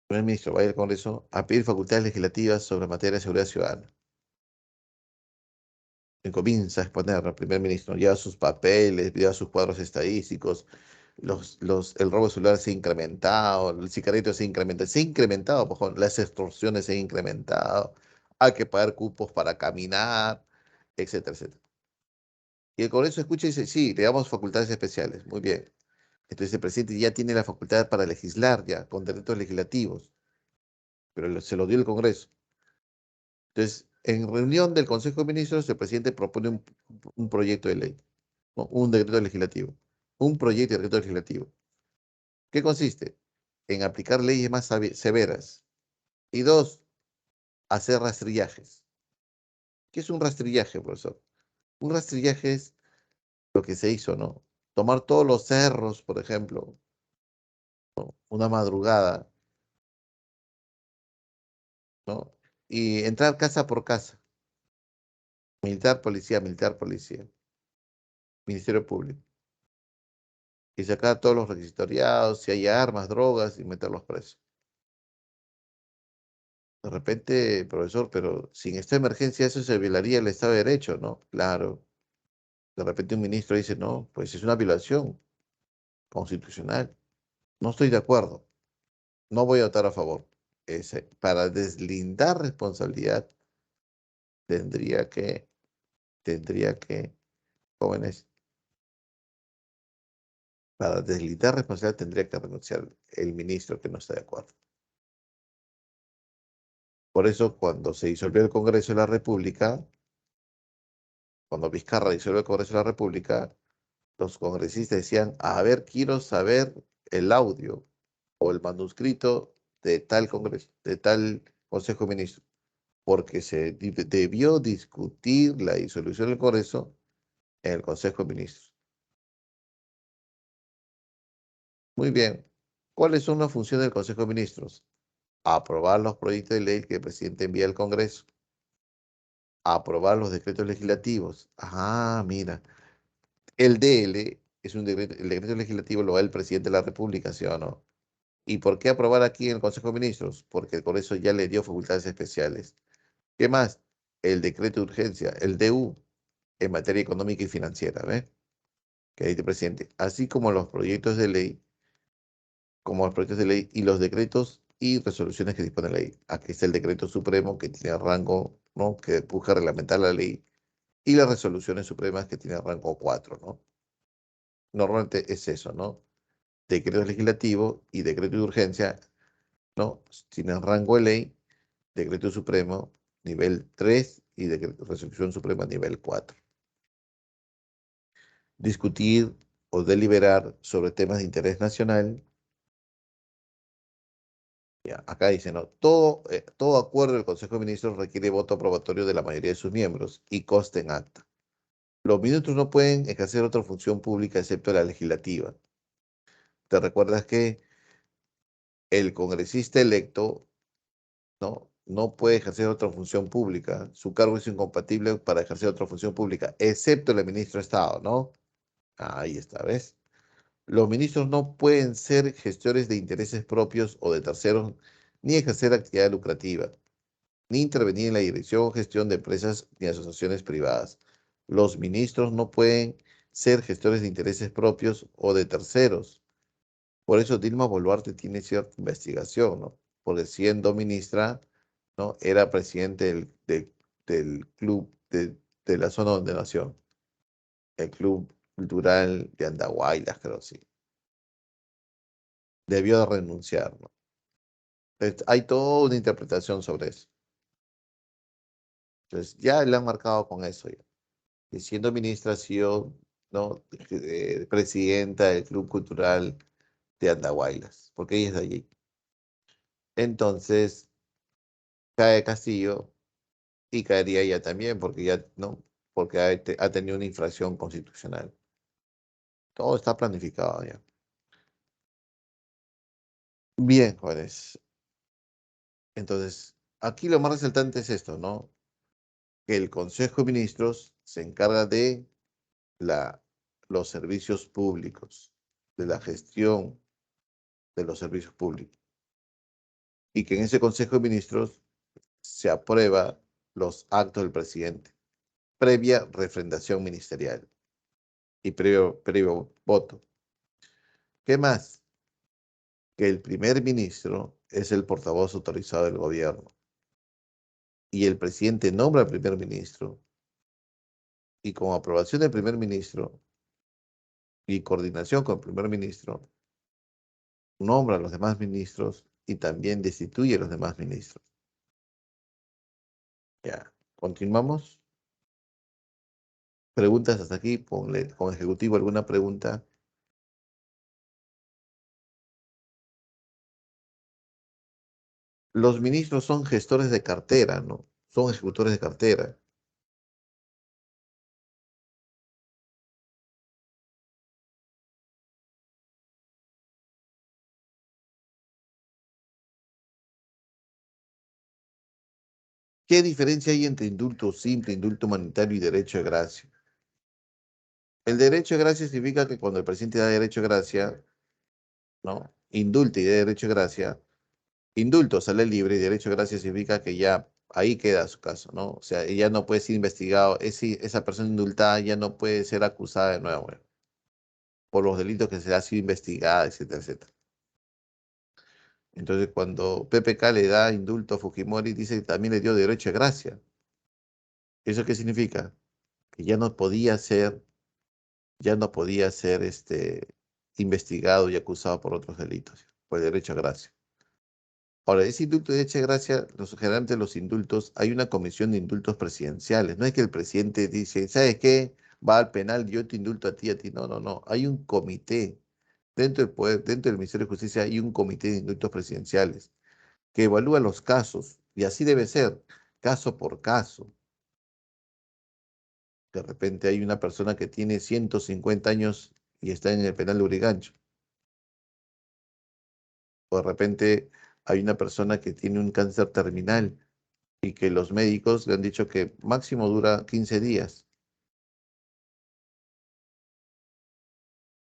primer ministro va al Congreso a pedir facultades legislativas sobre materia de seguridad ciudadana. Y comienza a exponer al primer ministro, lleva sus papeles, lleva sus cuadros estadísticos, el robo de celular se ha incrementado, el sicario se ha incrementado, por favor, las extorsiones se han incrementado, hay que pagar cupos para caminar, etcétera, etcétera. Y el Congreso escucha y dice, sí, le damos facultades especiales, muy bien. Entonces el presidente ya tiene la facultad para legislar ya, con decretos legislativos, pero se lo dio el Congreso. Entonces, en reunión del Consejo de Ministros, el presidente propone un proyecto de ley, ¿no? Un decreto legislativo, un proyecto de decreto legislativo. ¿Qué consiste? En aplicar leyes más severas. Y dos, hacer rastrillajes. ¿Qué es un rastrillaje, profesor? Un rastrillaje es lo que se hizo, ¿no? Tomar todos los cerros, por ejemplo, una madrugada, ¿no? Y entrar casa por casa, militar, policía, Ministerio Público. Y sacar todos los requisitoriados, si hay armas, drogas, y meterlos presos. De repente, profesor, pero sin esta emergencia eso se violaría el Estado de Derecho, ¿no? Claro. De repente un ministro dice, no, pues es una violación constitucional. No estoy de acuerdo. No voy a votar a favor. Para deslindar responsabilidad, tendría que, tendría que, jóvenes, para deslindar responsabilidad tendría que renunciar el ministro que no está de acuerdo. Por eso, cuando se disolvió el Congreso de la República, cuando Vizcarra disolvió el Congreso de la República, los congresistas decían, a ver, quiero saber el audio o el manuscrito de tal Congreso, de tal Consejo de Ministros, porque se debió discutir la disolución del Congreso en el Consejo de Ministros. Muy bien. ¿Cuáles son las funciones del Consejo de Ministros? Aprobar los proyectos de ley que el presidente envía al Congreso. Aprobar los decretos legislativos. Ah, mira. El DL es un decreto, el decreto legislativo lo da el presidente de la República, ¿sí o no? ¿Y por qué aprobar aquí en el Consejo de Ministros? Porque el Congreso ya le dio facultades especiales. ¿Qué más? El decreto de urgencia, el DU, en materia económica y financiera, ¿ves? Que dice el presidente. Así como los proyectos de ley, y los decretos y resoluciones que dispone la ley. Aquí está el decreto supremo que tiene rango, ¿no? Que busca reglamentar la ley y las resoluciones supremas que tienen rango 4, ¿no? Normalmente es eso, ¿no? Decreto legislativo y decreto de urgencia, ¿no? Tienen rango de ley, decreto supremo nivel 3 y resolución suprema nivel 4. Discutir o deliberar sobre temas de interés nacional. Ya, acá dice, ¿no? Todo acuerdo del Consejo de Ministros requiere voto aprobatorio de la mayoría de sus miembros y consta en acta. Los ministros no pueden ejercer otra función pública excepto la legislativa. ¿Te recuerdas que el congresista electo, ¿no? No puede ejercer otra función pública? Su cargo es incompatible para ejercer otra función pública, excepto el ministro de Estado, ¿no? Ahí está, ¿ves? Los ministros no pueden ser gestores de intereses propios o de terceros, ni ejercer actividad lucrativa, ni intervenir en la dirección o gestión de empresas ni asociaciones privadas. Los ministros no pueden ser gestores de intereses propios o de terceros. Por eso Dilma Boluarte tiene cierta investigación, ¿no? Porque siendo ministra, ¿no? Era presidente del club de la zona donde nació, el Club Cultural de Andahuaylas, creo, sí. debió de renunciar, ¿no? Hay toda una interpretación sobre eso. Entonces, ya le han marcado con eso ya. Y siendo ministra ha sido, ¿no? Presidenta del Club Cultural de Andahuaylas, porque ella es de allí. Entonces, cae Castillo y caería ella también, porque ya, ¿no? Porque ha tenido una infracción constitucional. Todo está planificado ya. Bien, jóvenes. Entonces, aquí lo más resaltante es esto, ¿no? Que el Consejo de Ministros se encarga de la, los servicios públicos, de la gestión de los servicios públicos. Y que en ese Consejo de Ministros se aprueba los actos del presidente, previa refrendación ministerial y previo voto. ¿Qué más? Que el primer ministro es el portavoz autorizado del gobierno y el presidente nombra al primer ministro y con aprobación del primer ministro y coordinación con el primer ministro, nombra a los demás ministros y también destituye a los demás ministros. Ya, continuamos. Preguntas hasta aquí, ponle con ejecutivo alguna pregunta. Los ministros son gestores de cartera, ¿no? Son ejecutores de cartera. ¿Qué diferencia hay entre indulto simple, indulto humanitario y derecho de gracia? El derecho de gracia significa que cuando el presidente da derecho de gracia, ¿no? Indulta y da derecho de gracia, indulto sale libre y derecho de gracia significa que ya ahí queda su caso, ¿no? O sea, ella no puede ser investigado, esa persona indultada ya no puede ser acusada de nuevo, ¿eh? Por los delitos que se ha sido investigada, etcétera, etcétera. Entonces, cuando PPK le da indulto a Fujimori, dice que también le dio derecho de gracia. ¿Eso qué significa? Que ya no podía ser investigado y acusado por otros delitos, por el derecho a gracia. Ahora, ese indulto de derecho a gracia, generalmente los indultos, hay una comisión de indultos presidenciales. No es que el presidente dice, ¿sabes qué? Va al penal, yo te indulto a ti, a ti. No, no, no. Hay un comité. Dentro del poder, dentro del Ministerio de Justicia hay un comité de indultos presidenciales que evalúa los casos, y así debe ser, caso por caso. De repente hay una persona que tiene 150 años y está en el penal de Urigancho. O de repente hay una persona que tiene un cáncer terminal y que los médicos le han dicho que máximo dura 15 días.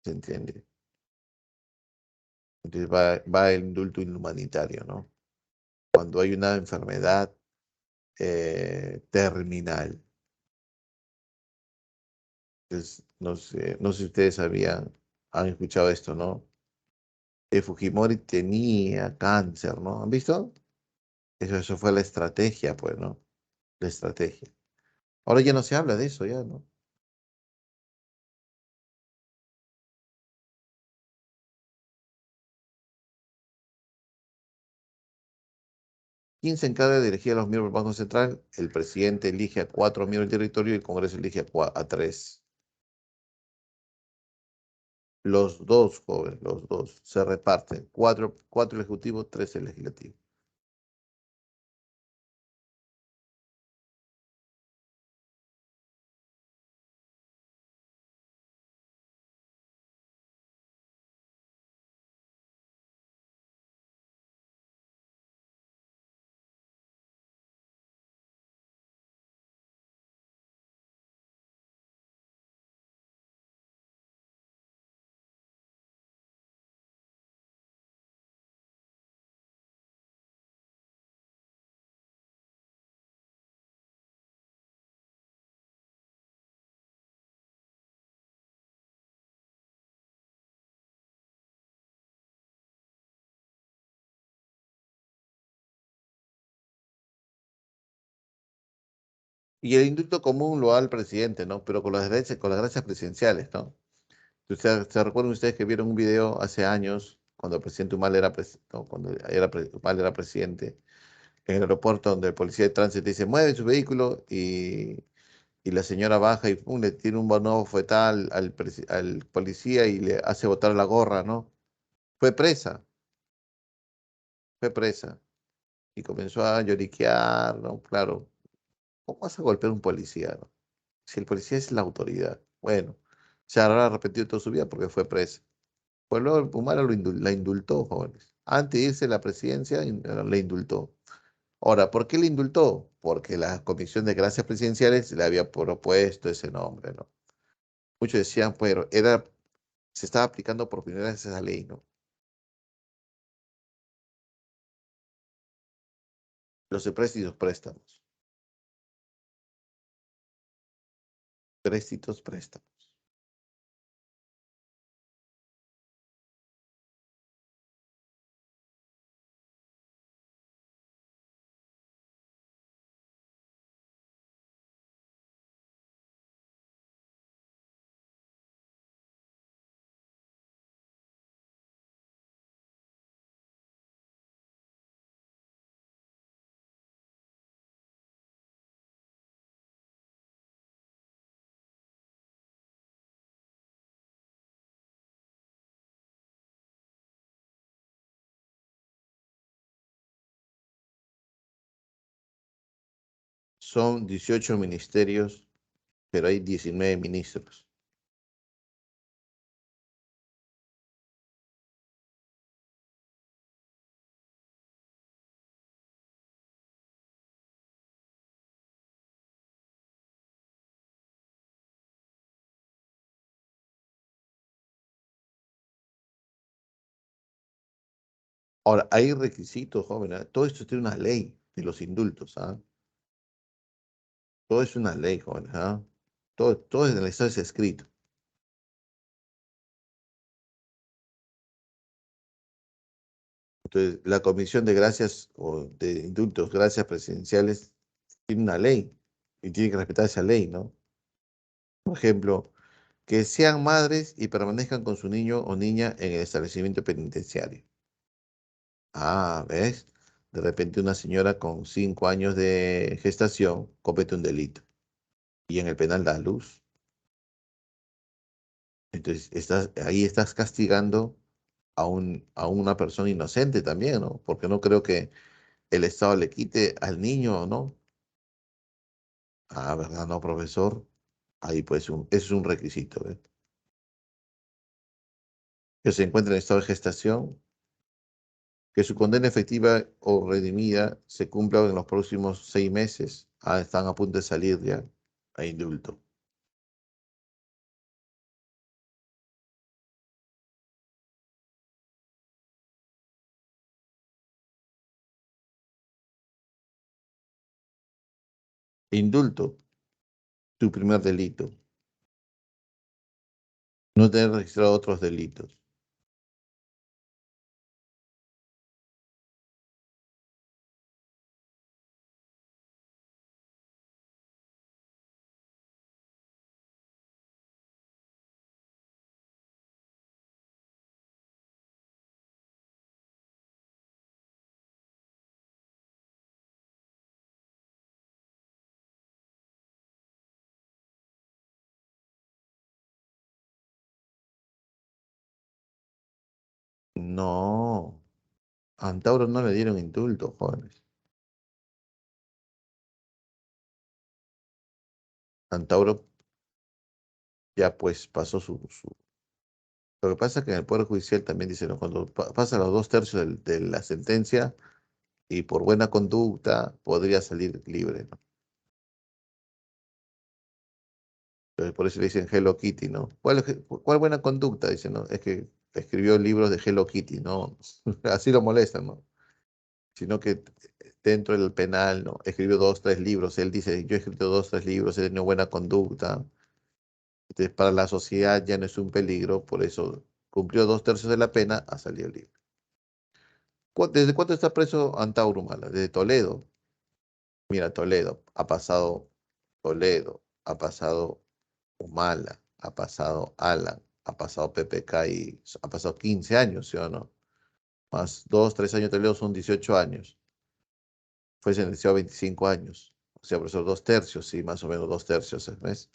¿Se entiende? Entonces va el indulto inhumanitario, ¿no? Cuando hay una enfermedad terminal. Entonces, no sé si ustedes han escuchado esto, ¿no? Fujimori tenía cáncer, ¿no? ¿Han visto? Eso fue la estrategia, pues, ¿no? La estrategia. Ahora ya no se habla de eso, ya, ¿no? ¿Quién se encarga de elegir a los miembros del Banco Central? El presidente elige a 4 miembros del directorio y el Congreso elige a 3. Los dos, jóvenes, los dos. Se reparten. Cuatro ejecutivos, 3 legislativos. Y el indulto común lo da el presidente, ¿no? Pero con las gracias presidenciales, ¿no? ¿Se recuerdan ustedes que vieron un video hace años cuando el presidente Humala era, no, Humala era presidente, en el aeropuerto donde el policía de tránsito dice, mueve su vehículo y la señora baja y pum, le tiene un bono fetal al policía y le hace botar la gorra, ¿no? Fue presa, fue presa. Y comenzó a lloriquear, ¿no? Claro, ¿cómo vas a golpear a un policía, no? Si el policía es la autoridad. Bueno, se habrá arrepentido toda su vida porque fue presa. Pues luego el Humala la indultó, jóvenes. Antes de irse a la presidencia, le indultó. Ahora, ¿por qué le indultó? Porque la Comisión de Gracias Presidenciales le había propuesto ese nombre, ¿no? Muchos decían, pero se estaba aplicando por primera vez esa ley, ¿no? Los empréstitos, préstamos. Préstitos, préstamos. Son 18 ministerios, pero hay 19 ministros. Ahora, hay requisitos, joven, ¿ah? Todo esto tiene una ley de los indultos, ¿ah? Todo es una ley, joven, ¿ah? Todo en el Estado es escrito. Entonces, la Comisión de Gracias o de Indultos, Gracias Presidenciales, tiene una ley y tiene que respetar esa ley, ¿no? Por ejemplo, que sean madres y permanezcan con su niño o niña en el establecimiento penitenciario. Ah, ¿ves? De repente una señora con 5 años de gestación comete un delito y en el penal da a luz. Entonces, ahí estás castigando a una persona inocente también, ¿no? Porque no creo que el Estado le quite al niño, ¿no? Ah, ¿verdad? No, profesor. Ahí pues ese es un requisito, ¿ves? Que se encuentre en estado de gestación, que su condena efectiva o redimida se cumpla en los próximos 6 meses. Ah, están a punto de salir ya a indulto. Indulto, tu primer delito. No tener registrado otros delitos. No, a Antauro no le dieron indulto, jóvenes. Antauro ya pues pasó Lo que pasa es que en el Poder Judicial también dicen, ¿no? Cuando pasan los 2/3 de la sentencia y por buena conducta podría salir libre, ¿no? Entonces, por eso le dicen Hello Kitty, ¿no? ¿Cuál buena conducta? Dicen, ¿no? Es que escribió libros de Hello Kitty, ¿no? Así lo molestan, ¿no? Sino que dentro del penal, ¿no? Escribió 2, 3 libros. Él dice, yo he escrito 2, 3 libros, he tenido buena conducta. Entonces, para la sociedad ya no es un peligro, por eso cumplió 2/3 de la pena, ha salido libre. ¿Desde cuánto está preso Antauro Humala? Desde Toledo. Mira, Toledo, ha pasado Humala, ha pasado Alan, ha pasado PPK y ha pasado 15 años, ¿sí o no? más 2, 3 años de leo son 18 años. Fue sentenciado a 25 años. O sea, profesor, 2 tercios, sí, más o menos 2 tercios, ¿ves?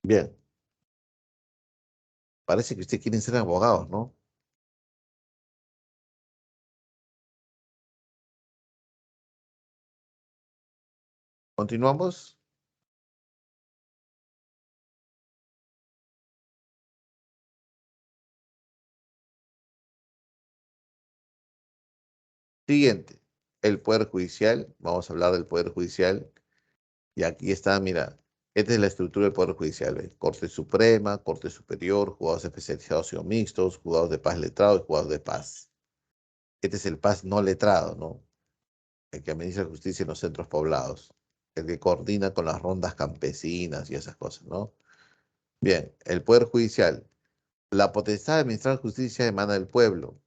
Bien, parece que usted quiere ser abogado, ¿no? ¿Continuamos? Siguiente, el Poder Judicial. Vamos a hablar del Poder Judicial. Y aquí está, mira, esta es la estructura del Poder Judicial. ¿Ves? Corte Suprema, Corte Superior, juzgados especializados y o mixtos, juzgados de paz letrados y juzgados de paz. Este es el paz no letrado, ¿no? El que administra justicia en los centros poblados. El que coordina con las rondas campesinas y esas cosas, ¿no? Bien, el Poder Judicial. La potestad de administrar justicia emana del pueblo.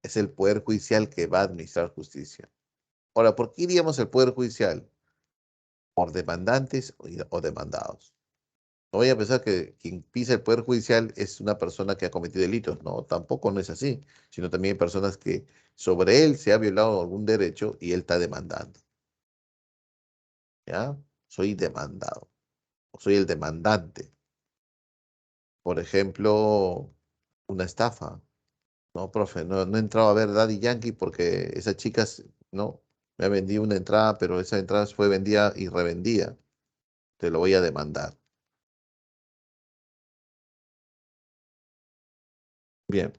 Es el Poder Judicial que va a administrar justicia. Ahora, ¿por qué iríamos al Poder Judicial? ¿Por demandantes o demandados? No voy a pensar que quien pisa el Poder Judicial es una persona que ha cometido delitos. No, tampoco no es así, sino también hay personas que sobre él se ha violado algún derecho y él está demandando. ¿Ya? Soy demandado, o soy el demandante. Por ejemplo, una estafa. No, profe, no he entrado a ver Daddy Yankee porque esa chica, no, me ha vendido una entrada, pero esa entrada fue vendida y revendida. Te lo voy a demandar. Bien.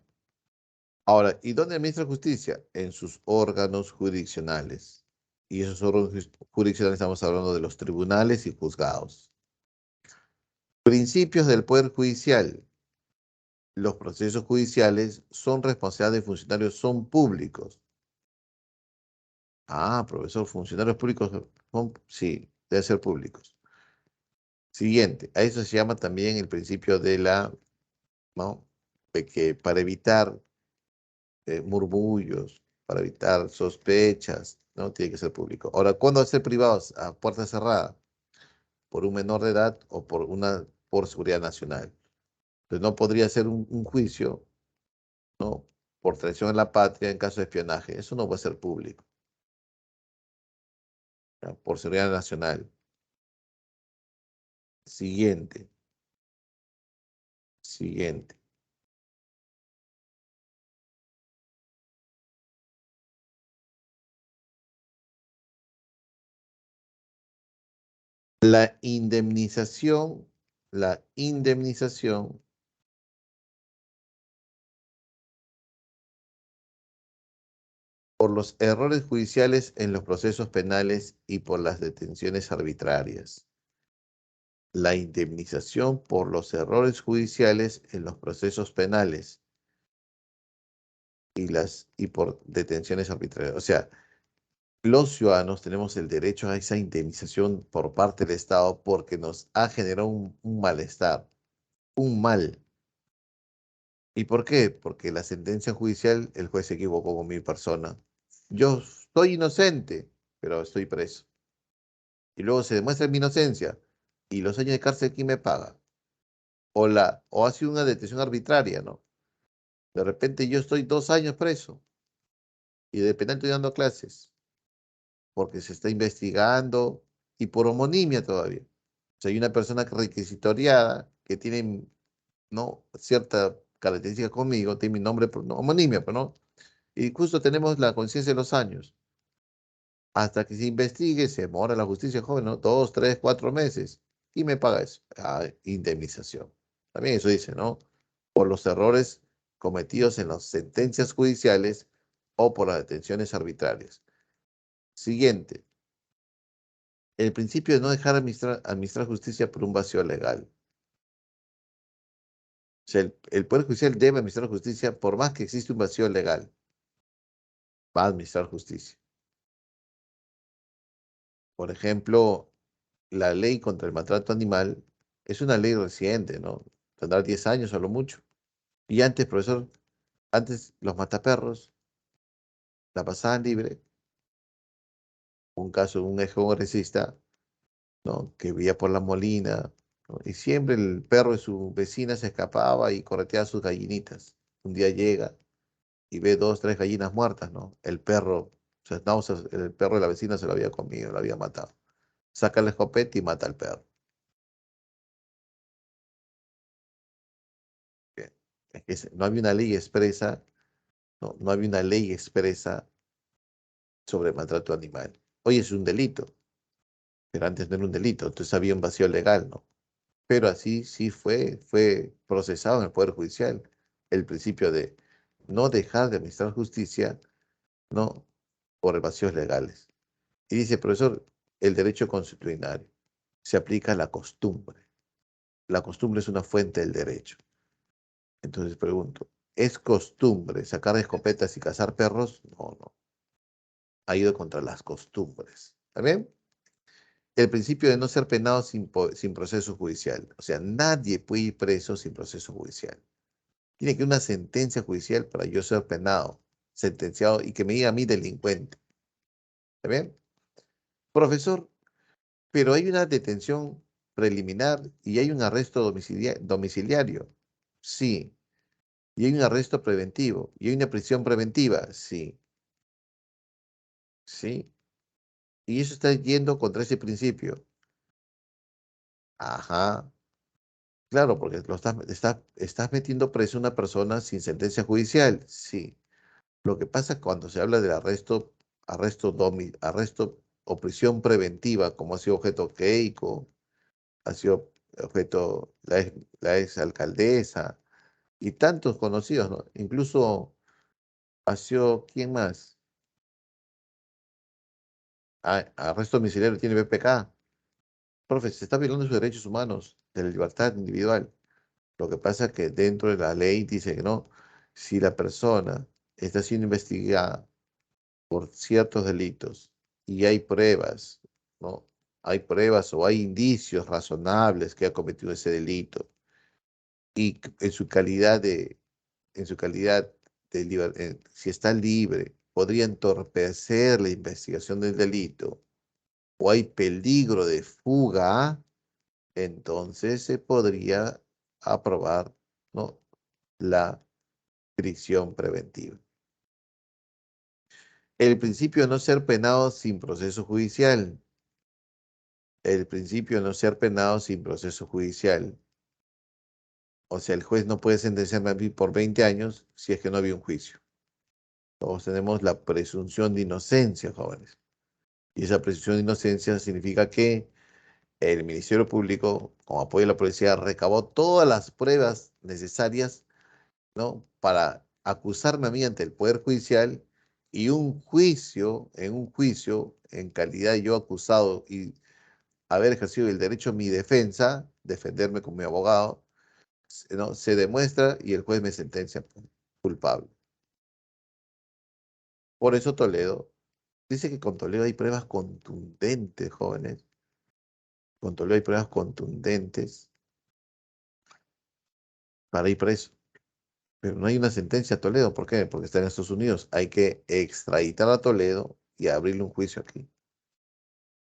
Ahora, ¿y dónde administra justicia? En sus órganos jurisdiccionales. Y esos órganos jurisdiccionales estamos hablando de los tribunales y juzgados. Principios del Poder Judicial. Los procesos judiciales son responsabilidades de funcionarios, son públicos. Ah, profesor, funcionarios públicos, sí, deben ser públicos. Siguiente, a eso se llama también el principio de la, ¿no? De que para evitar murmullos, para evitar sospechas, ¿no? Tiene que ser público. Ahora, ¿cuándo va a ser privado a puerta cerrada? Por un menor de edad o por seguridad nacional. Entonces no podría ser un juicio, ¿no? Por traición a la patria en caso de espionaje. Eso no va a ser público, ¿ya? Por seguridad nacional. Siguiente, siguiente. La indemnización, la indemnización por los errores judiciales en los procesos penales y por las detenciones arbitrarias. La indemnización por los errores judiciales en los procesos penales y por detenciones arbitrarias. O sea, los ciudadanos tenemos el derecho a esa indemnización por parte del Estado porque nos ha generado un malestar, un mal. ¿Y por qué? Porque la sentencia judicial, el juez se equivocó con mi persona. Yo soy inocente, pero estoy preso. Y luego se demuestra mi inocencia. Y los años de cárcel, ¿quién me paga? O ha sido una detención arbitraria, ¿no? De repente yo estoy 2 años preso y de penal estoy dando clases porque se está investigando y por homonimia todavía. O sea, hay una persona requisitoriada que tiene, ¿no? Cierta característica conmigo, tiene mi nombre, no, homonimia, pero no. Y justo tenemos la conciencia de los años. Hasta que se investigue, se demora la justicia joven, ¿no? 2, 3, 4 meses. ¿Quién me paga eso? Ah, indemnización. También eso dice, ¿no? Por los errores cometidos en las sentencias judiciales o por las detenciones arbitrarias. Siguiente. El principio de no dejar administrar justicia por un vacío legal. O sea, el Poder Judicial debe administrar justicia por más que existe un vacío legal. Va a administrar justicia. Por ejemplo, la ley contra el maltrato animal es una ley reciente, ¿no? Tendrá 10 años a lo mucho. Y antes, profesor, antes los mataperros la pasaban libre. Un caso de un ex congresista, ¿no? Que vivía por La Molina, ¿no? Y siempre el perro de su vecina se escapaba y correteaba a sus gallinitas. Un día llega y ve dos, tres gallinas muertas, ¿no? El perro, o sea, náuseas, el perro de la vecina se lo había comido, lo había matado. Saca la escopeta y mata al perro. Bien. Es que no había una ley expresa, no, no había una ley expresa sobre maltrato animal. Hoy es un delito, pero antes no era un delito, entonces había un vacío legal, ¿no? Pero así sí fue procesado en el Poder Judicial el principio de no dejar de administrar justicia, ¿no? Por vacíos legales. Y dice, profesor, el derecho constitucional se aplica a la costumbre. La costumbre es una fuente del derecho. Entonces pregunto, ¿es costumbre sacar escopetas y cazar perros? No, no. Ha ido contra las costumbres. ¿Está bien? El principio de no ser penado sin proceso judicial. O sea, nadie puede ir preso sin proceso judicial. Tiene que haber una sentencia judicial para yo ser penado, sentenciado y que me diga a mí delincuente. ¿Está bien? Profesor, pero hay una detención preliminar y hay un arresto domiciliario. Sí. Y hay un arresto preventivo. Y hay una prisión preventiva. Sí. Sí. Y eso está yendo contra ese principio. Ajá. Claro, porque estás metiendo preso a una persona sin sentencia judicial. Sí. Lo que pasa cuando se habla del arresto o prisión preventiva, como ha sido objeto Keiko, ha sido objeto la ex alcaldesa y tantos conocidos, ¿no? Incluso ha sido, ¿quién más? Arresto domiciliario tiene BPK. Profe, se está violando sus derechos humanos, de la libertad individual. Lo que pasa es que dentro de la ley dice que no, si la persona está siendo investigada por ciertos delitos y hay pruebas, ¿no? Hay pruebas o hay indicios razonables que ha cometido ese delito y en su calidad si está libre, podría entorpecer la investigación del delito o hay peligro de fuga, entonces se podría aprobar, ¿no? La prisión preventiva. El principio de no ser penado sin proceso judicial. El principio de no ser penado sin proceso judicial. O sea, el juez no puede sentenciarme a mí por 20 años si es que no había un juicio. Todos tenemos la presunción de inocencia, jóvenes. Y esa presunción de inocencia significa que el Ministerio Público, con apoyo de la policía, recabó todas las pruebas necesarias, ¿no? Para acusarme a mí ante el Poder Judicial y un juicio, en calidad de yo acusado y haber ejercido el derecho a mi defensa, defenderme con mi abogado, ¿no? Se demuestra y el juez me sentencia culpable. Por eso Toledo dice que con Toledo hay pruebas contundentes, jóvenes. Con Toledo hay pruebas contundentes para ir preso. Pero no hay una sentencia a Toledo. ¿Por qué? Porque está en Estados Unidos. Hay que extraditar a Toledo y abrirle un juicio aquí.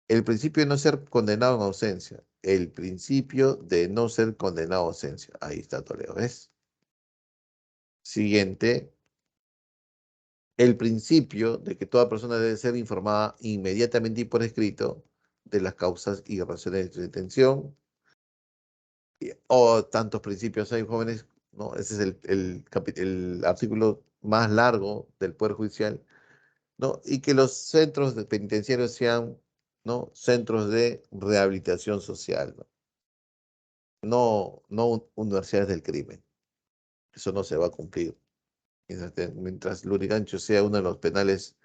El principio de no ser condenado en ausencia. El principio de no ser condenado en ausencia. Ahí está Toledo, ¿ves? Siguiente. El principio de que toda persona debe ser informada inmediatamente y por escrito de las causas y razones de detención. O tantos principios hay, jóvenes, ¿no? Ese es el artículo más largo del Poder Judicial, ¿no? Y que los penitenciarios sean, ¿no? Centros de rehabilitación social, ¿no? No universidades del crimen. Eso no se va a cumplir. Mientras Lurigancho sea uno de los penales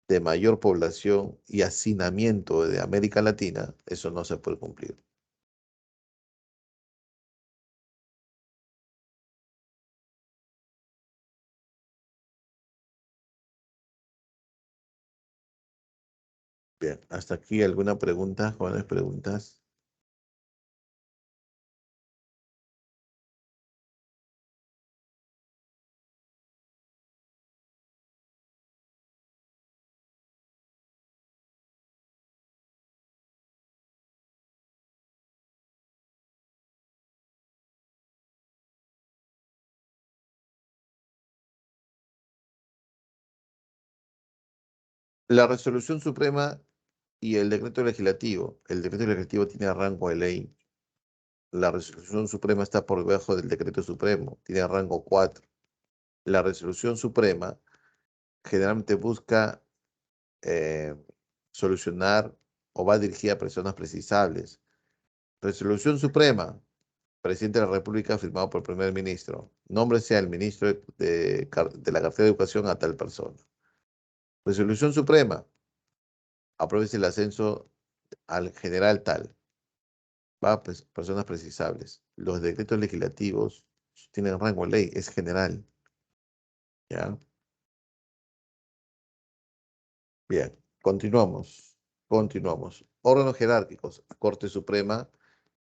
de mayor población y hacinamiento de América Latina, eso no se puede cumplir. Bien, hasta aquí alguna pregunta, jóvenes, preguntas. La resolución suprema y el decreto legislativo. El decreto legislativo tiene rango de ley. La resolución suprema está por debajo del decreto supremo. Tiene rango 4. La resolución suprema generalmente busca eh, solucionar o va dirigida a personas precisables. Resolución suprema. Presidente de la República firmado por el primer ministro. Nómbrese al ministro de la cartera de educación a tal persona. Resolución suprema. Apruébese el ascenso al general tal. Va a personas precisables. Los decretos legislativos tienen rango de ley, es general. ¿Ya? Bien, continuamos. Continuamos. Órganos jerárquicos. Corte Suprema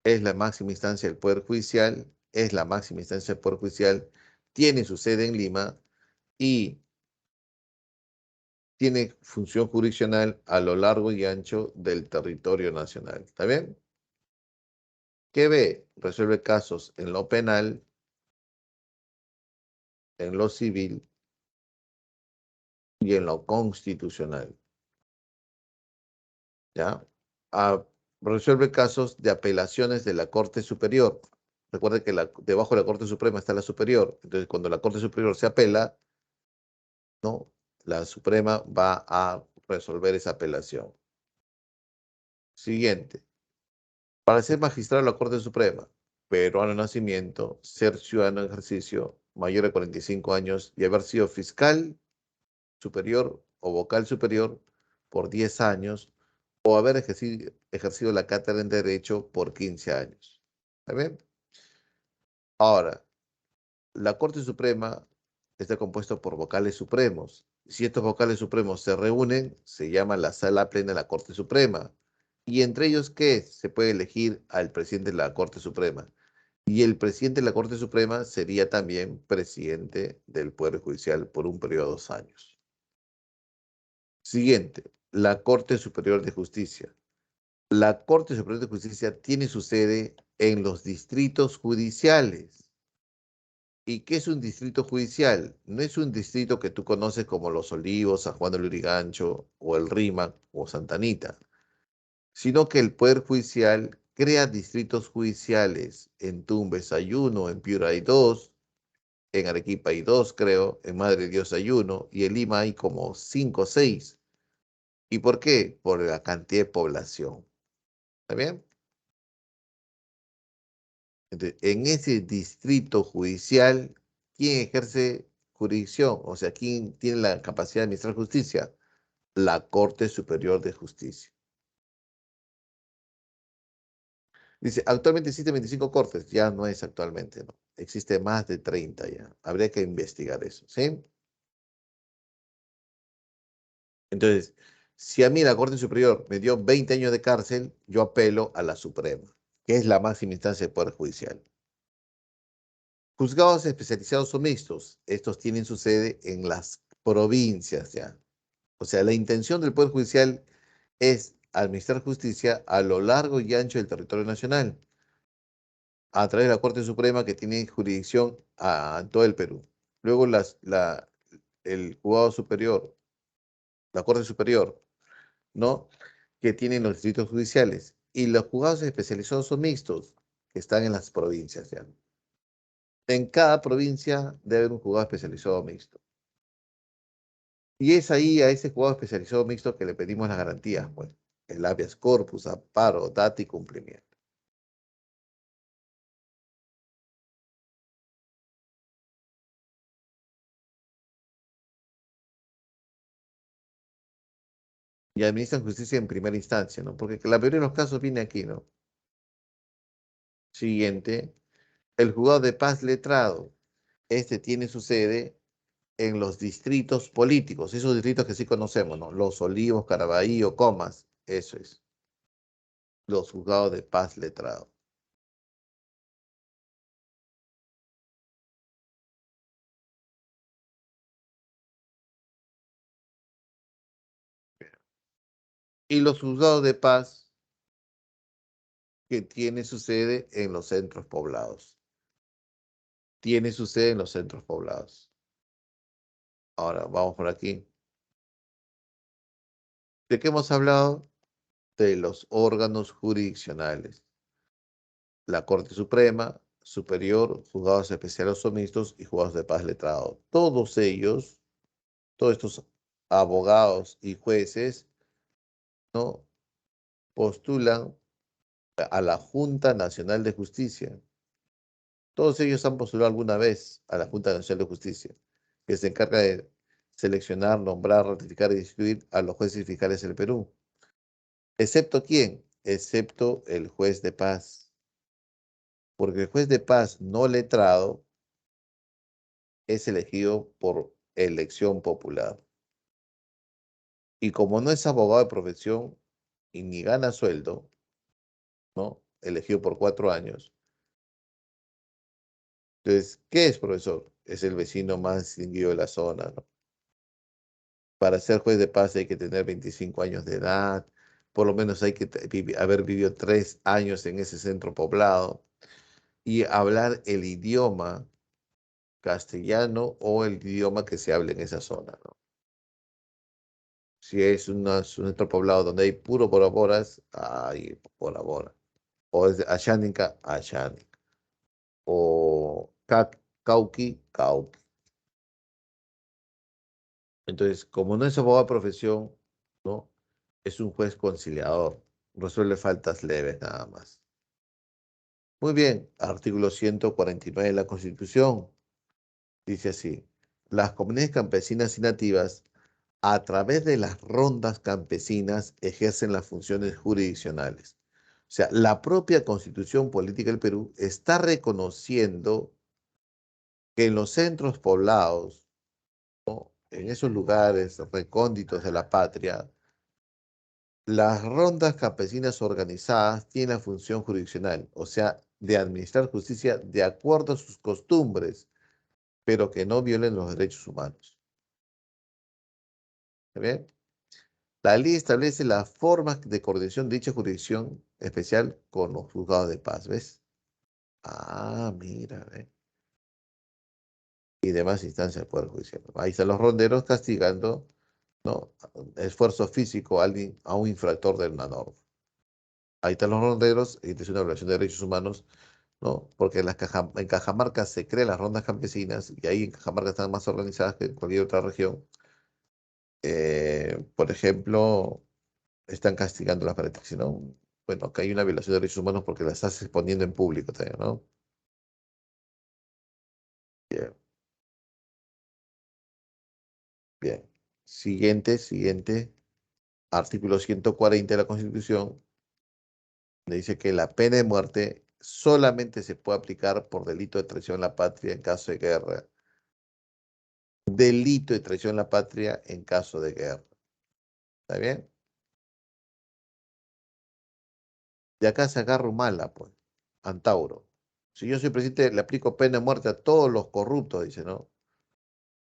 es la máxima instancia del Poder Judicial, es la máxima instancia del Poder Judicial, tiene su sede en Lima y tiene función jurisdiccional a lo largo y ancho del territorio nacional. ¿Está bien? ¿Qué ve? Resuelve casos en lo penal, en lo civil y en lo constitucional. ¿Ya? Ah, resuelve casos de apelaciones de la Corte Superior. Recuerde que debajo de la Corte Suprema está la Superior. Entonces, cuando la Corte Superior se apela, ¿no? La Suprema va a resolver esa apelación. Siguiente. Para ser magistrado de la Corte Suprema, peruano de nacimiento, ser ciudadano en ejercicio, mayor de 45 años y haber sido fiscal superior o vocal superior por 10 años o haber ejercido la cátedra en Derecho por 15 años. ¿Está bien? Ahora, la Corte Suprema está compuesta por vocales supremos. Si estos vocales supremos se reúnen, se llama la Sala Plena de la Corte Suprema. Y entre ellos, ¿qué? Se puede elegir al presidente de la Corte Suprema. Y el presidente de la Corte Suprema sería también presidente del Poder Judicial por un periodo de 2 años. Siguiente, la Corte Superior de Justicia. La Corte Superior de Justicia tiene su sede en los distritos judiciales. ¿Y qué es un distrito judicial? No es un distrito que tú conoces como Los Olivos, San Juan de Lurigancho, o el Rímac, o Santa Anita, sino que el Poder Judicial crea distritos judiciales. En Tumbes hay uno, en Piura hay dos, en Arequipa hay dos, creo, en Madre de Dios hay uno, y en Lima hay como 5 o 6. ¿Y por qué? Por la cantidad de población. ¿Está bien? Entonces, en ese distrito judicial, ¿quién ejerce jurisdicción? O sea, ¿quién tiene la capacidad de administrar justicia? La Corte Superior de Justicia. Dice, actualmente existen 25 cortes. Ya no es actualmente, ¿no? Existe más de 30 ya. Habría que investigar eso, ¿sí? Entonces, si a mí la Corte Superior me dio 20 años de cárcel, yo apelo a la Suprema, que es la máxima instancia del Poder Judicial. Juzgados especializados o mixtos, estos tienen su sede en las provincias ya. O sea, la intención del Poder Judicial es administrar justicia a lo largo y ancho del territorio nacional, a través de la Corte Suprema que tiene jurisdicción a todo el Perú. Luego el juzgado superior, la Corte Superior, ¿no? Que tienen los distritos judiciales. Y los juzgados especializados son mixtos, que están en las provincias ya. En cada provincia debe haber un juzgado especializado mixto. Y es ahí a ese juzgado especializado mixto que le pedimos las garantías, pues. El habeas corpus, amparo, data y cumplimiento. Y administran justicia en primera instancia, ¿no? Porque la mayoría de los casos viene aquí, ¿no? Siguiente, el juzgado de paz letrado. Este tiene su sede en los distritos políticos, esos distritos que sí conocemos, ¿no? Los Olivos, Caraballo, Comas, eso es, los juzgados de paz letrado. Y los juzgados de paz que tiene su sede en los centros poblados. Tiene su sede en los centros poblados. Ahora, vamos por aquí. ¿De qué hemos hablado? De los órganos jurisdiccionales. La Corte Suprema, Superior, juzgados especiales o mixtos y juzgados de paz letrados. Todos ellos, todos estos abogados y jueces, ¿no? Postulan a la Junta Nacional de Justicia. Todos ellos han postulado alguna vez a la Junta Nacional de Justicia, que se encarga de seleccionar, nombrar, ratificar y destituir a los jueces y fiscales del Perú. ¿Excepto quién? Excepto el juez de paz. Porque el juez de paz no letrado es elegido por elección popular. Y como no es abogado de profesión y ni gana sueldo, ¿no? Elegido por 4 años. Entonces, ¿qué es, profesor? Es el vecino más distinguido de la zona, ¿no? Para ser juez de paz hay que tener 25 años de edad, por lo menos hay que haber vivido 3 años en ese centro poblado y hablar el idioma castellano o el idioma que se hable en esa zona, ¿no? Si es un centro poblado donde hay puro boraboras, hay borabora. O es de Ashánica, Ashánica. O Cauqui, Cauqui. Entonces, como no es abogado de profesión, ¿no? Es un juez conciliador. Resuelve faltas leves nada más. Muy bien, artículo 149 de la Constitución. Dice así, las comunidades campesinas y nativas, a través de las rondas campesinas, ejercen las funciones jurisdiccionales. O sea, la propia Constitución Política del Perú está reconociendo que en los centros poblados, ¿no? En esos lugares recónditos de la patria, las rondas campesinas organizadas tienen la función jurisdiccional, o sea, de administrar justicia de acuerdo a sus costumbres, pero que no violen los derechos humanos. ¿Está bien? La ley establece las formas de coordinación de dicha jurisdicción especial con los juzgados de paz, ¿ves? Ah, mira, ¿ve? Y demás instancias del Poder Judicial. Ahí están los ronderos castigando, ¿no? Esfuerzo físico a, alguien, a un infractor de una norma. Ahí están los ronderos, y es una violación de derechos humanos, ¿no? Porque en Cajamarca se crean las rondas campesinas y ahí en Cajamarca están más organizadas que en cualquier otra región. Por ejemplo, están castigando las prácticas, ¿no? Bueno, acá hay una violación de derechos humanos porque la estás exponiendo en público también, ¿no? Bien, bien. Siguiente. Artículo 140 de la Constitución, le dice que la pena de muerte solamente se puede aplicar por delito de traición a la patria en caso de guerra. Delito de traición a la patria en caso de guerra. ¿Está bien? De acá se agarra Humala, pues. Antauro. Si yo soy presidente, le aplico pena de muerte a todos los corruptos, dice, ¿no?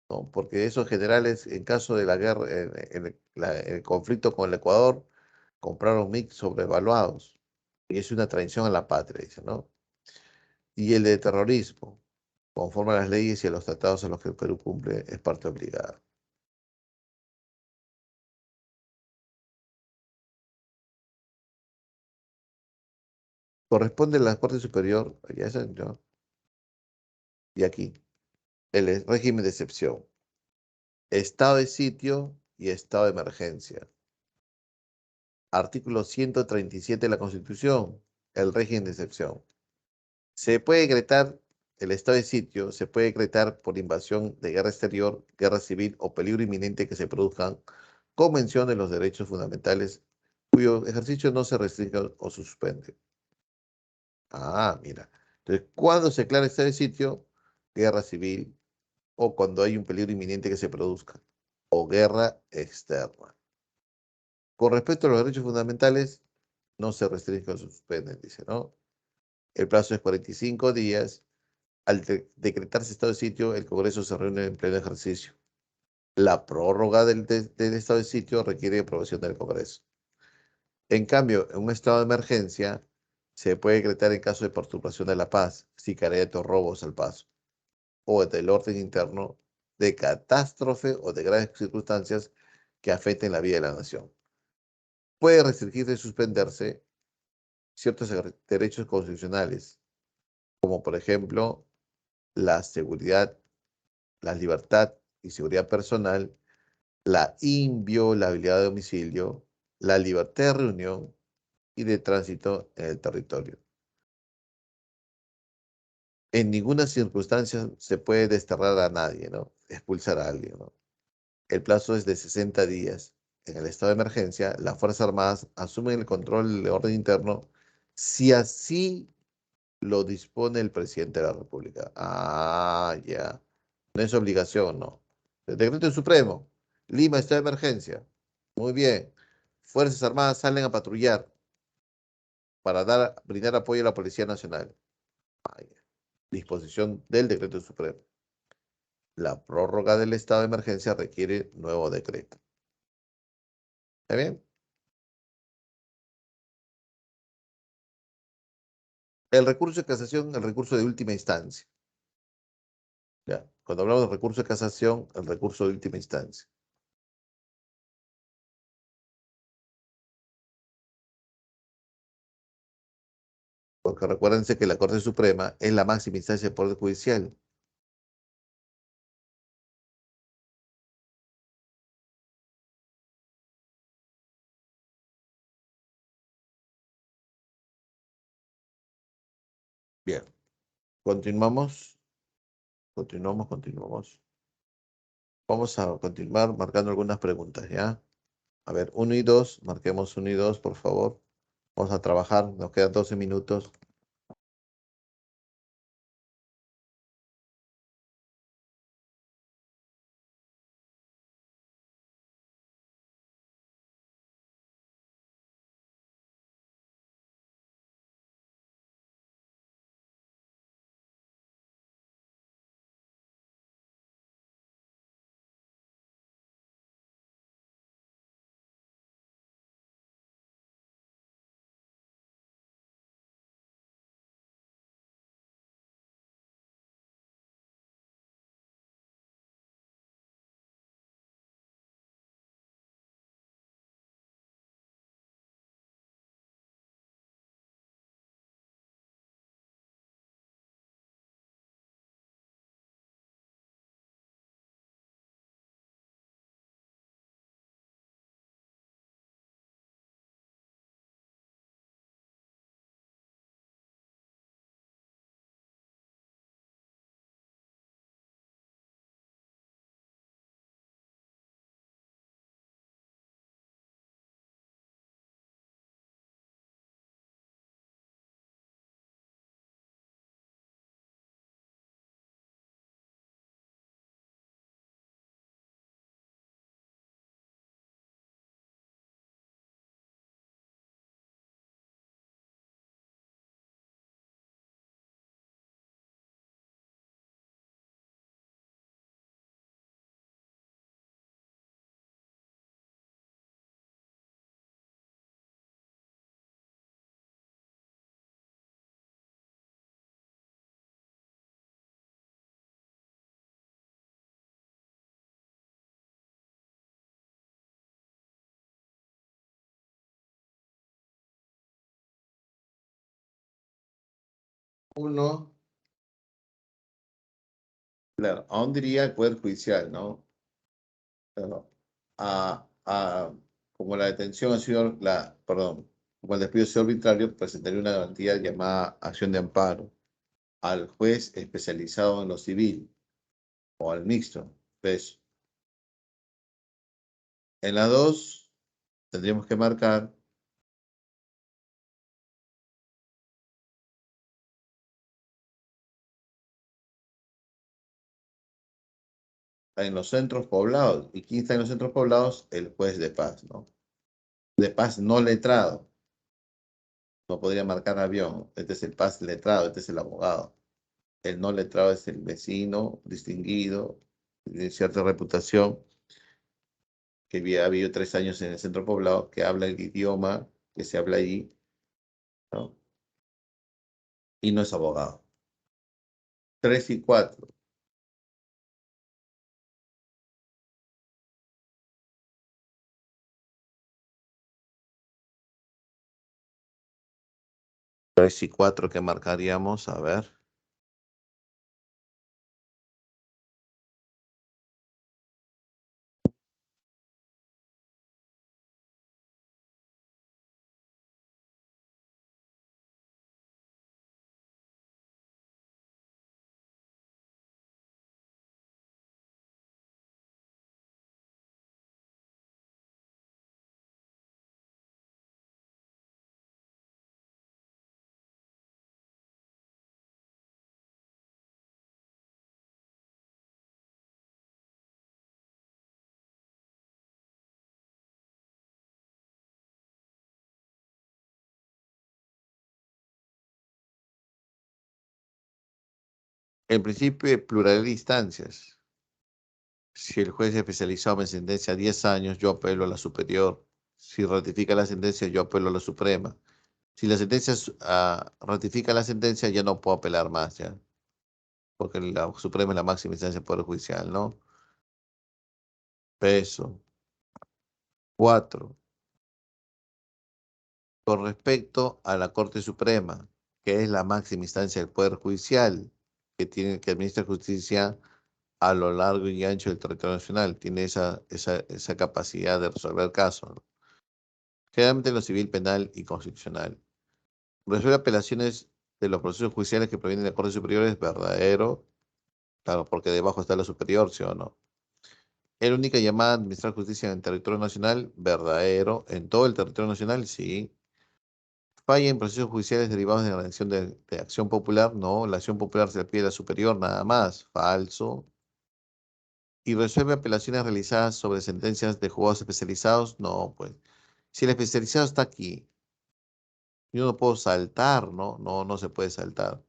¿No? Porque esos generales, en caso de la guerra, en el conflicto con el Ecuador, compraron MiG sobrevaluados. Y es una traición a la patria, dice, ¿no? Y el de terrorismo, conforme a las leyes y a los tratados a los que el Perú cumple, es parte obligada. Corresponde a la Corte Superior, ya saben, ¿no? Y aquí, el régimen de excepción, estado de sitio y estado de emergencia. Artículo 137 de la Constitución, el régimen de excepción. Se puede decretar el estado de sitio, se puede decretar por invasión de guerra exterior, guerra civil o peligro inminente que se produzcan con mención de los derechos fundamentales cuyo ejercicio no se restringe o suspende. Ah, mira. Entonces, ¿cuándo se declara estado de sitio? Guerra civil o cuando hay un peligro inminente que se produzca o guerra externa. Con respecto a los derechos fundamentales, no se restringen o suspenden, dice, ¿no? El plazo es 45 días. Al decretarse estado de sitio, el Congreso se reúne en pleno ejercicio. La prórroga del estado de sitio requiere aprobación del Congreso. En cambio, en un estado de emergencia, se puede decretar en caso de perturbación de la paz, sicariato, robos al paso, o del orden interno, de catástrofe o de graves circunstancias que afecten la vida de la nación. puede restringirse y suspenderse ciertos derechos constitucionales, como por ejemplo la seguridad, la libertad y seguridad personal, la inviolabilidad de domicilio, la libertad de reunión y de tránsito en el territorio. En ninguna circunstancia se puede desterrar a nadie, ¿no? Expulsar a alguien, ¿no? El plazo es de 60 días. En el estado de emergencia, las Fuerzas Armadas asumen el control del orden interno si así lo dispone el presidente de la República. Ah, ya. No es obligación, no. El decreto supremo. Lima, estado de emergencia. Muy bien. Fuerzas Armadas salen a patrullar para brindar apoyo a la Policía Nacional. Ah, ya. Disposición del decreto supremo. La prórroga del estado de emergencia requiere nuevo decreto. ¿Está bien? El recurso de casación, el recurso de última instancia. ¿Ya? Cuando hablamos de recurso de casación, el recurso de última instancia. Porque recuérdense que la Corte Suprema es la máxima instancia del Poder Judicial. Bien, continuamos, continuamos. Vamos a continuar marcando algunas preguntas, ¿ya? A ver, uno y 2, marquemos uno y 2, por favor. Vamos a trabajar, nos quedan 12 minutos. Uno, claro, ¿a dónde iría el Poder Judicial, no? Claro, como la detención ha sido, perdón, como el despido ha sido arbitrario, presentaría una garantía llamada acción de amparo al juez especializado en lo civil o al mixto. Entonces, en la 2 tendríamos que marcar en los centros poblados. ¿Y quién está en los centros poblados? El juez de paz, ¿no? De paz no letrado. No podría marcar avión. Este es el paz letrado, este es el abogado. El no letrado es el vecino distinguido, de cierta reputación, que había vivido 3 años en el centro poblado, que habla el idioma que se habla allí, ¿no? Y no es abogado. 3 y 4. 3 y 4 que marcaríamos, a ver. El principio de pluralidad de instancias. Si el juez especializado me sentencia a 10 años, yo apelo a la superior. Si ratifica la sentencia, yo apelo a la suprema. Si la sentencia ratifica la sentencia, ya no puedo apelar más, ¿ya? Porque la suprema es la máxima instancia del Poder Judicial, ¿no? Peso. 4. Con respecto a la Corte Suprema, que es la máxima instancia del Poder Judicial, que administra justicia a lo largo y ancho del territorio nacional, tiene esa capacidad de resolver casos, ¿no? Generalmente en lo civil, penal y constitucional. Resuelve apelaciones de los procesos judiciales que provienen de Cortes Superiores, verdadero, claro, porque debajo está la superior, ¿sí o no? Es la única llamada a administrar justicia en el territorio nacional, verdadero, en todo el territorio nacional, sí. Falla en procesos judiciales derivados de la acción de acción popular, no, la acción popular se le pide a la superior, nada más, falso. Y resuelve apelaciones realizadas sobre sentencias de juzgados especializados, no, pues. Si el especializado está aquí, yo no puedo saltar, ¿no? No, no se puede saltar.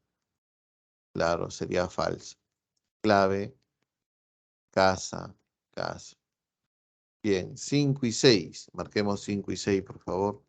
Claro, sería falso. Clave, casa, casa. Bien, 5 y 6. Marquemos 5 y 6, por favor.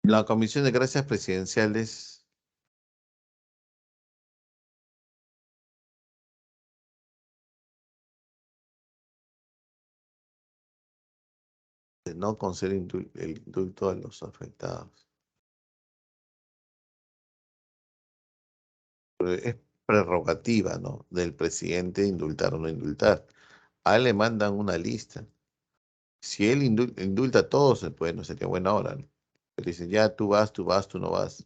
La Comisión de Gracias Presidenciales, de no conceder el indulto a los afectados. Pero es prerrogativa, ¿no? Del presidente indultar o no indultar. A él le mandan una lista. Si él indulta a todos, pues no sería buena hora, ¿no? Pero dicen, ya tú vas, tú vas, tú no vas.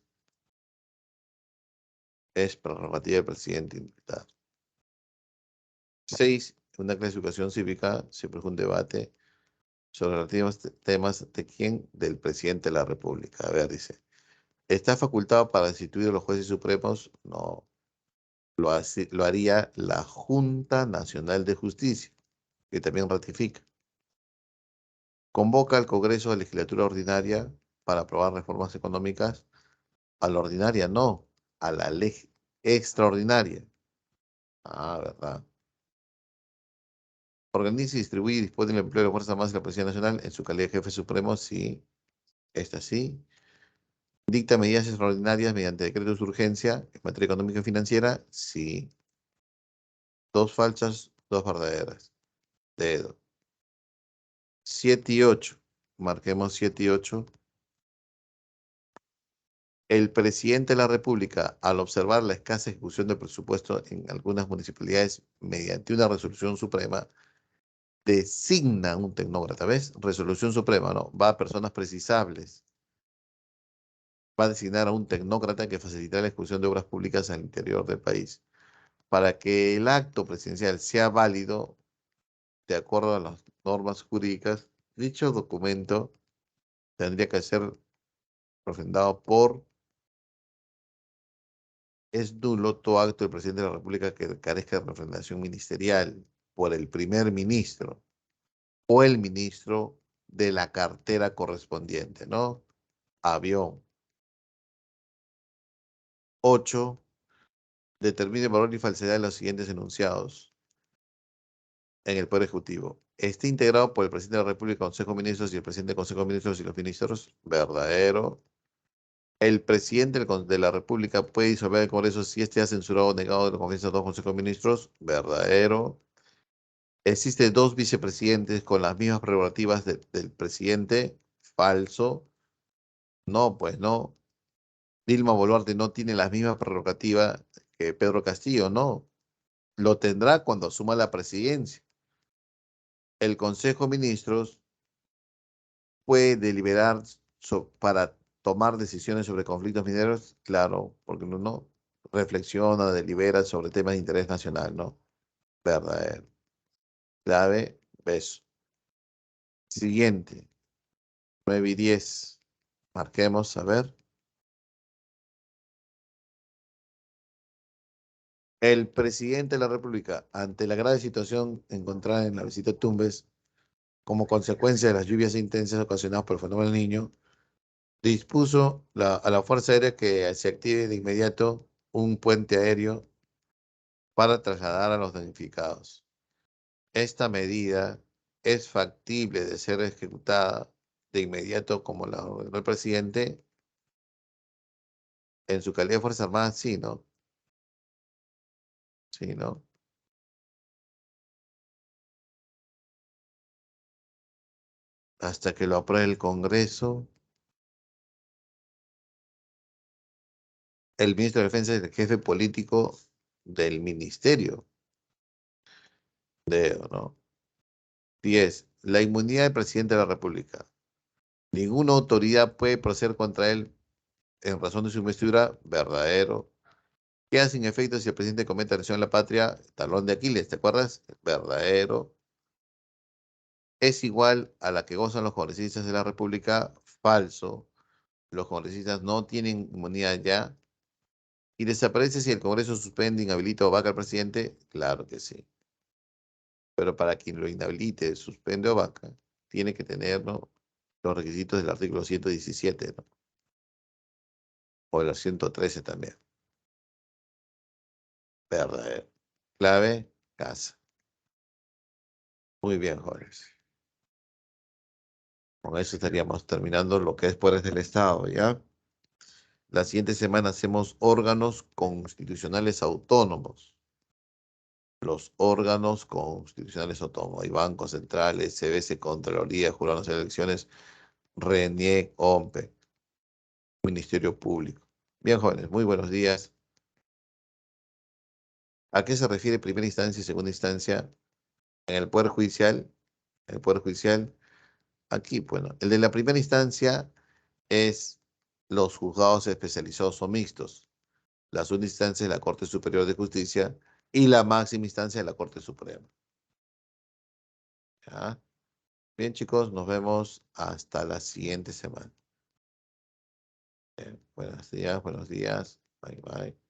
Es prerrogativa del presidente indultar. 6. Una clasificación cívica, siempre es un debate sobre relativos temas de quién, del presidente de la República. A ver, dice, ¿está facultado para destituir a los jueces supremos? No, lo haría la Junta Nacional de Justicia, que también ratifica. Convoca al Congreso de Legislatura Ordinaria para aprobar reformas económicas. A la ordinaria no, a la extraordinaria. Ah, ¿verdad? Organiza, distribuye y dispone del empleo de las Fuerzas Armadas y la Policía Nacional en su calidad de jefe supremo, sí. Esta sí. Dicta medidas extraordinarias mediante decretos de urgencia en materia económica y financiera, sí. Dos falsas, dos verdaderas. Dedo. 7 y 8. Marquemos 7 y 8. El presidente de la República, al observar la escasa ejecución del presupuesto en algunas municipalidades mediante una resolución suprema, designa un tecnócrata. ¿Ves? Resolución suprema, ¿no? Va a personas precisables. Va a designar a un tecnócrata que facilitará la ejecución de obras públicas al interior del país. Para que el acto presidencial sea válido, de acuerdo a las normas jurídicas, dicho documento tendría que ser refrendado por. Es nulo todo acto del presidente de la República que carezca de refrendación ministerial por el primer ministro o el ministro de la cartera correspondiente, ¿no? Avión. 8. Determine valor y falsedad de los siguientes enunciados en el Poder Ejecutivo. Esté integrado por el presidente de la República, Consejo de Ministros y el presidente del Consejo de Ministros y los ministros. Verdadero. El presidente de la República puede disolver el Congreso si éste ha censurado o negado de la confianza de dos consejos de ministros. Verdadero. Existen dos vicepresidentes con las mismas prerrogativas del presidente. Falso. No, pues no. Dilma Boluarte no tiene las mismas prerrogativas que Pedro Castillo, no. Lo tendrá cuando asuma la presidencia. El Consejo de Ministros puede deliberar para tomar decisiones sobre conflictos mineros, claro, porque uno reflexiona, delibera sobre temas de interés nacional, ¿no? Verdadero. Clave, beso. Siguiente. 9 y 10. Marquemos, a ver. El presidente de la República, ante la grave situación encontrada en la visita a Tumbes, como consecuencia de las lluvias intensas ocasionadas por el fenómeno del Niño, dispuso a la Fuerza Aérea que se active de inmediato un puente aéreo para trasladar a los damnificados. Esta medida es factible de ser ejecutada de inmediato como la ordenó el presidente en su calidad de Fuerzas Armadas, sí, ¿no? Sí, ¿no? Hasta que lo apruebe el Congreso. El ministro de Defensa es el jefe político del ministerio ¿no? 10. La inmunidad del presidente de la República. Ninguna autoridad puede proceder contra él en razón de su investidura. Verdadero. Queda sin efecto si el presidente comete agresión a la patria. Talón de Aquiles, ¿te acuerdas? Verdadero. Es igual a la que gozan los congresistas de la República. Falso. Los congresistas no tienen inmunidad ya. ¿Y desaparece si el Congreso suspende, inhabilita o vaca al presidente? Claro que sí. Pero para quien lo inhabilite, suspende o vaca, tiene que tener, ¿no?, los requisitos del artículo 117, ¿no? O el 113 también. Verdadero. Clave, casa. Muy bien, jóvenes. Con eso estaríamos terminando lo que es poderes del Estado, ¿ya? La siguiente semana hacemos órganos constitucionales autónomos. Los órganos constitucionales autónomos. Hay bancos centrales, CBC, Contraloría, Jurado Nacional de Elecciones, RENIEC, OMPE, Ministerio Público. Bien, jóvenes, muy buenos días. ¿A qué se refiere primera instancia y segunda instancia en el Poder Judicial? En el Poder Judicial, aquí, bueno, el de la primera instancia es los juzgados especializados o mixtos. La segunda instancia es la Corte Superior de Justicia y la máxima instancia es la Corte Suprema. ¿Ya? Bien, chicos, nos vemos hasta la siguiente semana. Buenos días, buenos días. Bye, bye.